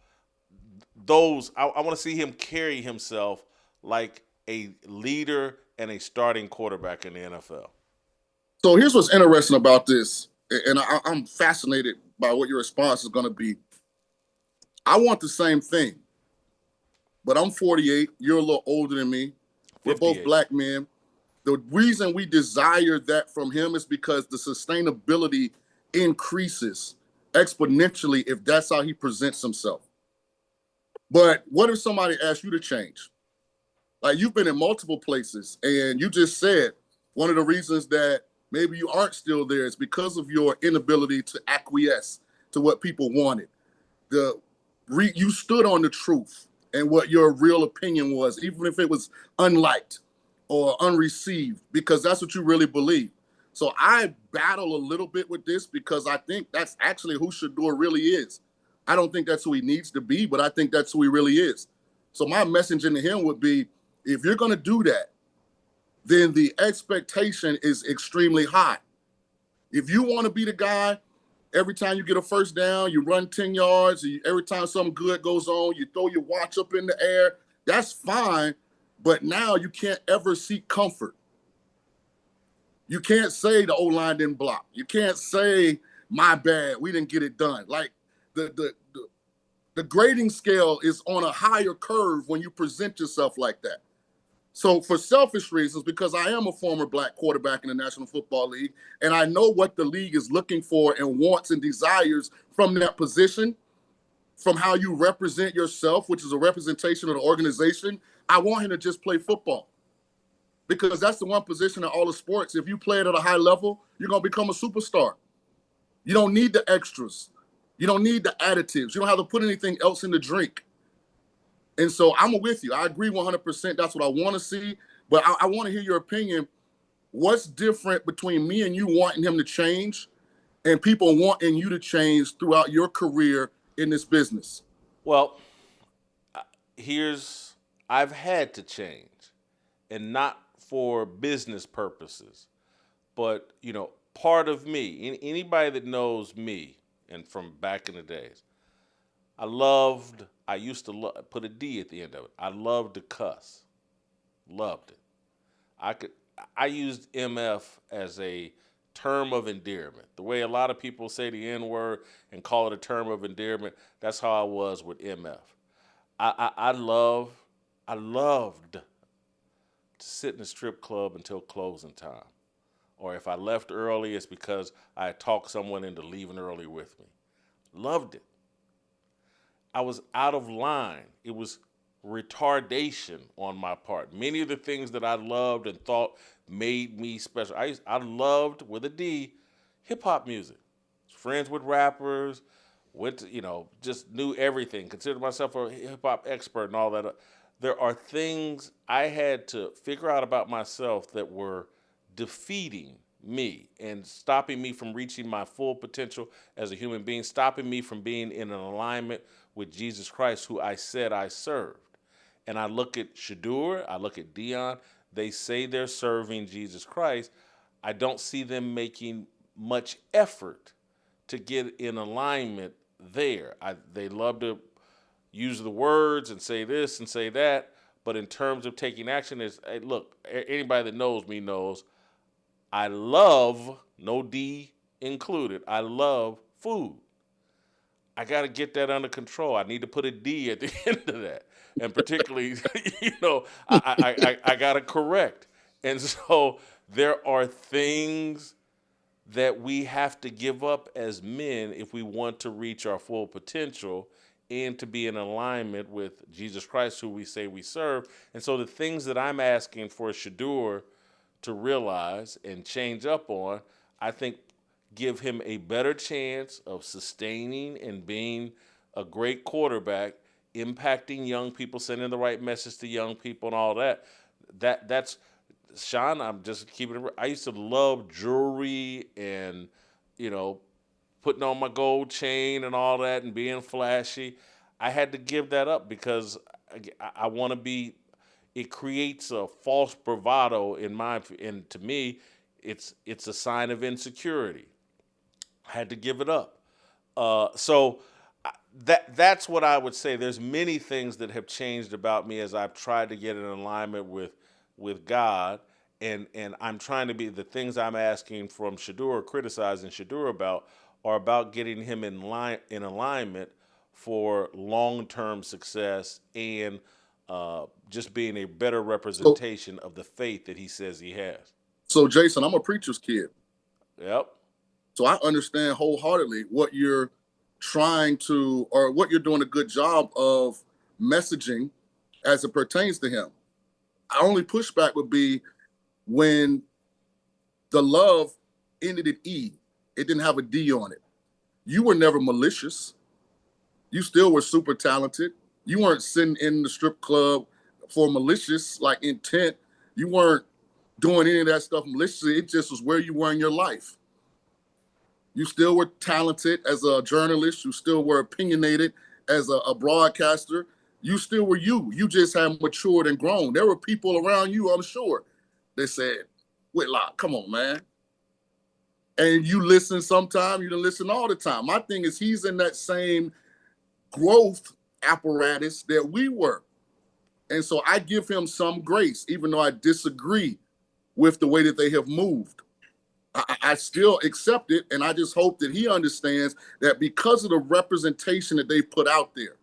I want to see him carry himself like a leader and a starting quarterback in the NFL. So here's what's interesting about this, and I'm fascinated by what your response is going to be. I want the same thing, but I'm 48. You're a little older than me. We're 58. both black men. The reason we desire that from him is because the sustainability increases exponentially if that's how he presents himself. But what if somebody asks you to change? Like, you've been in multiple places, and you just said one of the reasons that maybe you aren't still there is because of your inability to acquiesce to what people wanted. You stood on the truth and what your real opinion was, even if it was unliked or unreceived, because that's what you really believe. So I battle a little bit with this because I think that's actually who Shedeur really is. I don't think that's who he needs to be, but I think that's who he really is. So my message to him would be, if you're going to do that, then the expectation is extremely high. If you want to be the guy, every time you get a first down, you run 10 yards, every time something good goes on, you throw your watch up in the air, that's fine. But now you can't ever seek comfort. You can't say the O-line didn't block. You can't say, my bad, we didn't get it done. Like, the grading scale is on a higher curve when you present yourself like that. So for selfish reasons, because I am a former black quarterback in the National Football League, and I know what the league is looking for and wants and desires from that position, from how you represent yourself, which is a representation of the organization, I want him to just play football. Because that's the one position in all the sports. If you play it at a high level, you're going to become a superstar. You don't need the extras. You don't need the additives. You don't have to put anything else in the drink. And so I'm with you. I agree 100%. That's what I want to see. But I want to hear your opinion. What's different between me and you wanting him to change and people wanting you to change throughout your career in this business? Well, I've had to change, and not for business purposes, but, part of me, anybody that knows me and from back in the days, I used to put a D at the end of it. I loved to cuss. Loved it. I used MF as a term of endearment. The way a lot of people say the N-word and call it a term of endearment, that's how I was with MF. I loved to sit in a strip club until closing time. Or if I left early, it's because I had talked someone into leaving early with me. Loved it. I was out of line. It was retardation on my part. Many of the things that I loved and thought made me special. I loved, with a D, hip-hop music. Friends with rappers, just knew everything. Considered myself a hip-hop expert and all that. There are things I had to figure out about myself that were defeating me and stopping me from reaching my full potential as a human being, stopping me from being in an alignment with Jesus Christ, who I said I served. And I look at Shedeur, I look at Deion, they say they're serving Jesus Christ. I don't see them making much effort to get in alignment there. They love to use the words and say this and say that, but in terms of taking action, look, anybody that knows me knows I love, no D included, I love food. I got to get that under control. I need to put a D at the end of that. And particularly, I got to correct. And so there are things that we have to give up as men if we want to reach our full potential and to be in alignment with Jesus Christ, who we say we serve. And so the things that I'm asking for Shedeur to realize and change up on, I think give him a better chance of sustaining and being a great quarterback, impacting young people, sending the right message to young people and all that. That's Shaun, I'm just keeping it. I used to love jewelry and, putting on my gold chain and all that and being flashy. I had to give that up because I want to be. It creates a false bravado and to me, it's a sign of insecurity. I had to give it up. So that's what I would say. There's many things that have changed about me as I've tried to get in alignment with God, and I'm trying to be, the things I'm asking from Shedeur, criticizing Shedeur about, are about getting him in alignment for long-term success and just being a better representation of the faith that he says he has. So, Jason, I'm a preacher's kid. Yep. So I understand wholeheartedly what you're trying to, or what you're doing a good job of messaging as it pertains to him. Our only pushback would be when the love ended in E. It didn't have a D on it. You were never malicious. You still were super talented. You weren't sitting in the strip club for malicious intent. You weren't doing any of that stuff maliciously. It just was where you were in your life. You still were talented as a journalist. You still were opinionated as a broadcaster. You still were you. You just had matured and grown. There were people around you, I'm sure, that said, Whitlock, come on, man. And you listen sometime, you don't listen all the time. My thing is he's in that same growth apparatus that we were. And so I give him some grace, even though I disagree with the way that they have moved. I still accept it, and I just hope that he understands that because of the representation that they put out there,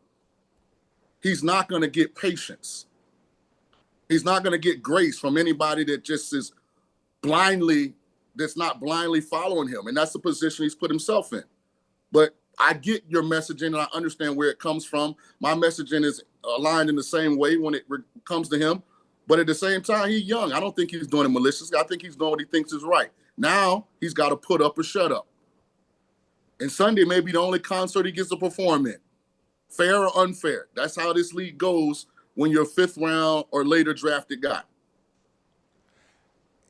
he's not going to get patience. He's not going to get grace from anybody that just is that's not blindly following him. And that's the position he's put himself in. But I get your messaging, and I understand where it comes from. My messaging is aligned in the same way when it comes to him. But at the same time, he's young. I don't think he's doing it maliciously. I think he's doing what he thinks is right. Now he's got to put up or shut up. And Sunday may be the only concert he gets to perform in. Fair or unfair. That's how this league goes when you're a fifth round or later drafted guy.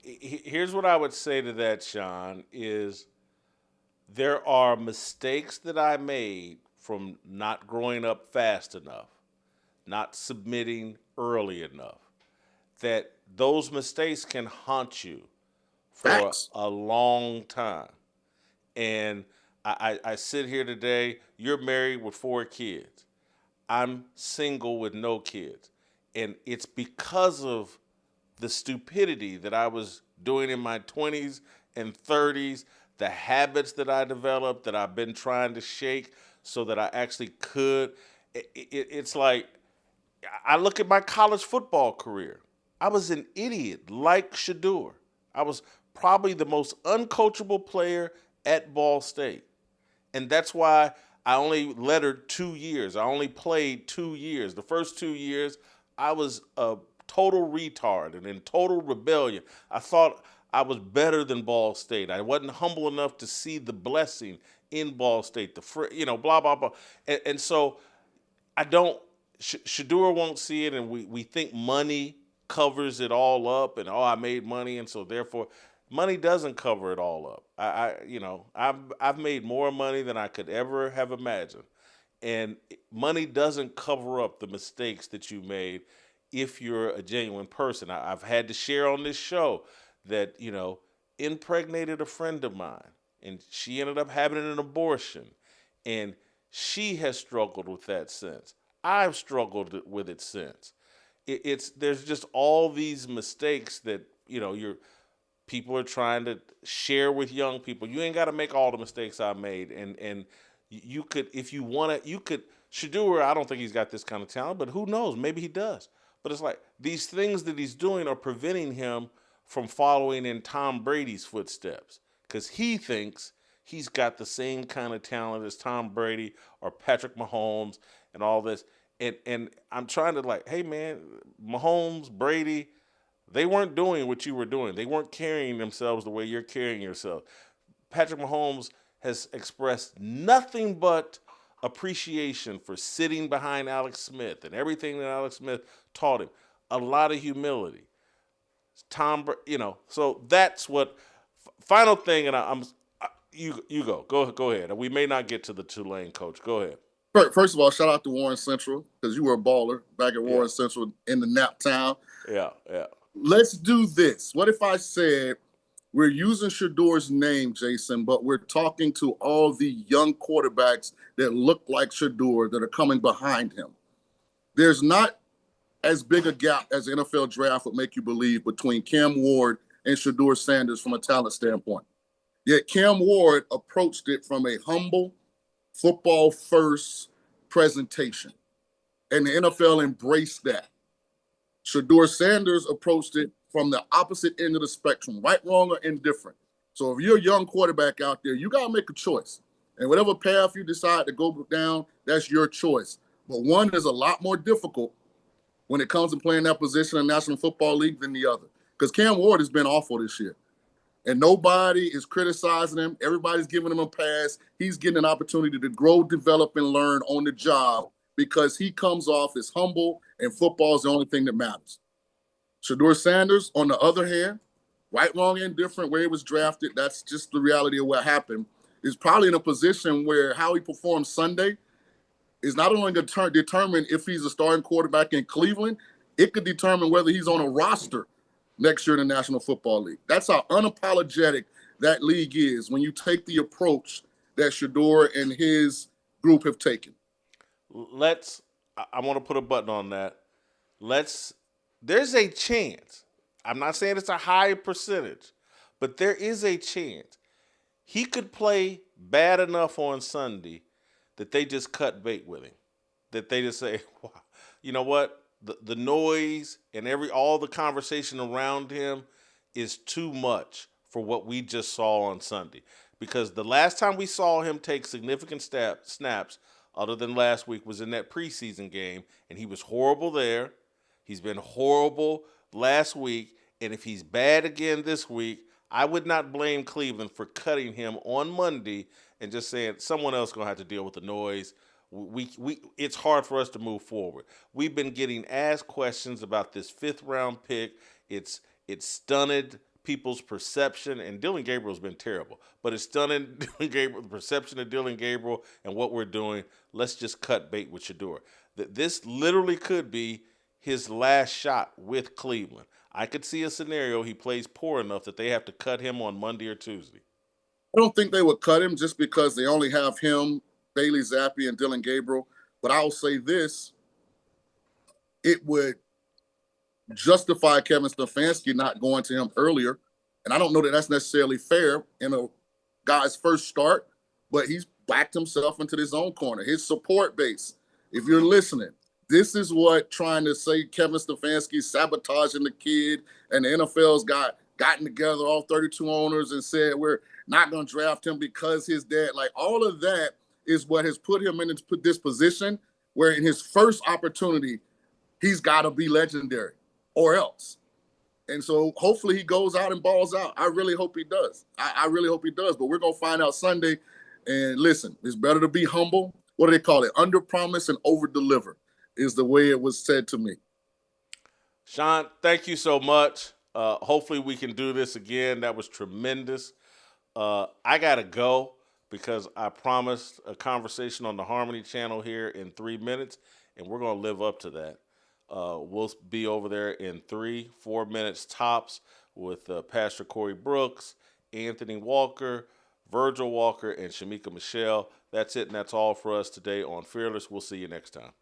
Here's what I would say to that, Shaun, is there are mistakes that I made from not growing up fast enough, not submitting early enough, that those mistakes can haunt you for Facts. a long time. And I sit here today, you're married with 4 kids. I'm single with no kids. And it's because of the stupidity that I was doing in my 20s and 30s, the habits that I developed that I've been trying to shake so that I actually could. It's like, I look at my college football career. I was an idiot like Shedeur. I was probably the most uncoachable player at Ball State. And that's why I only lettered 2 years. I only played 2 years. The first 2 years, I was a total retard and in total rebellion. I thought I was better than Ball State. I wasn't humble enough to see the blessing in Ball State, blah, blah, blah. And so I don't, Shedeur won't see it, and we think money covers it all up, and I made money, and so therefore, money doesn't cover it all up. I've made more money than I could ever have imagined, and money doesn't cover up the mistakes that you made if you're a genuine person. I've had to share on this show that impregnated a friend of mine, and she ended up having an abortion, and she has struggled with that since. I've struggled with it since. There's just all these mistakes that people are trying to share with young people. You ain't got to make all the mistakes I made, and you could, if you want to, you could. Shedeur, I don't think he's got this kind of talent, but who knows? Maybe he does. But it's like these things that he's doing are preventing him from following in Tom Brady's footsteps, because he thinks he's got the same kind of talent as Tom Brady or Patrick Mahomes and all this. And I'm trying to hey, man, Mahomes, Brady, they weren't doing what you were doing. They weren't carrying themselves the way you're carrying yourself. Patrick Mahomes has expressed nothing but appreciation for sitting behind Alex Smith and everything that Alex Smith taught him. A lot of humility. So that's what. Final thing, and you go ahead. We may not get to the Tulane coach. Go ahead. First of all, shout out to Warren Central, because you were a baller back at Warren Central in the Nap Town. Yeah. Let's do this. What if I said we're using Shedeur's name, Jason, but we're talking to all the young quarterbacks that look like Shedeur that are coming behind him? There's not as big a gap as the NFL draft would make you believe between Cam Ward and Shedeur Sanders from a talent standpoint. Yet Cam Ward approached it from a humble, football-first presentation, and the NFL embraced that. Shedeur Sanders approached it from the opposite end of the spectrum, right, wrong, or indifferent. So if you're a young quarterback out there, you got to make a choice. And whatever path you decide to go down, that's your choice. But one is a lot more difficult when it comes to playing that position in the National Football League than the other. Because Cam Ward has been awful this year. And nobody is criticizing him. Everybody's giving him a pass. He's getting an opportunity to grow, develop, and learn on the job because he comes off as humble, and football is the only thing that matters. Shedeur Sanders, on the other hand, right, wrong, indifferent, where he was drafted, that's just the reality of what happened, is probably in a position where how he performs Sunday is not only going to determine if he's a starting quarterback in Cleveland, it could determine whether he's on a roster next year in the National Football League. That's how unapologetic that league is when you take the approach that Shedeur and his group have taken. I want to put a button on that. There's a chance. I'm not saying it's a high percentage, but there is a chance he could play bad enough on Sunday that they just cut bait with him. That they just say, wow, you know what? The noise and all the conversation around him is too much for what we just saw on Sunday. Because the last time we saw him take significant snaps, other than last week, was in that preseason game, and he was horrible there. He's been horrible last week, and if he's bad again this week, I would not blame Cleveland for cutting him on Monday and just saying someone else is going to have to deal with the noise. It's hard for us to move forward. We've been getting asked questions about this 5th-round pick. It's stunted people's perception, and Dylan Gabriel's been terrible, but it's stunning the perception of Dylan Gabriel and what we're doing. Let's just cut bait with Shedeur. This literally could be his last shot with Cleveland. I could see a scenario he plays poor enough that they have to cut him on Monday or Tuesday. I don't think they would cut him just because they only have him, Bailey Zappi, and Dylan Gabriel. But I'll say this, it would justify Kevin Stefanski not going to him earlier. And I don't know that that's necessarily fair in a guy's first start, but he's backed himself into his own corner. His support base, if you're listening, this is what trying to say Kevin Stefanski sabotaging the kid, and the NFL's gotten together, all 32 owners, and said we're not going to draft him because his dad, all of that is what has put him in this position where in his first opportunity, he's got to be legendary or else. And so hopefully he goes out and balls out. I really hope he does. I really hope he does. But we're going to find out Sunday. And listen, it's better to be humble. What do they call it? Under promise and over deliver is the way it was said to me. Shaun, thank you so much. Hopefully we can do this again. That was tremendous. I got to go because I promised a conversation on the Harmony channel here in 3 minutes, and we're going to live up to that. We'll be over there in 3-4 minutes tops with Pastor Corey Brooks, Anthony Walker, Virgil Walker, and Shamika Michelle. That's it, and that's all for us today on Fearless. We'll see you next time.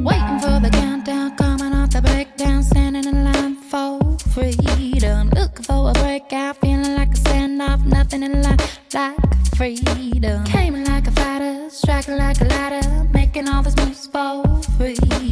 Waiting for the countdown, coming off the breakdown, standing in line for freedom. Looking for a breakout, feeling like a standoff, nothing in life like freedom. Came in like a fighter, striking like a ladder, making all these moves for freedom.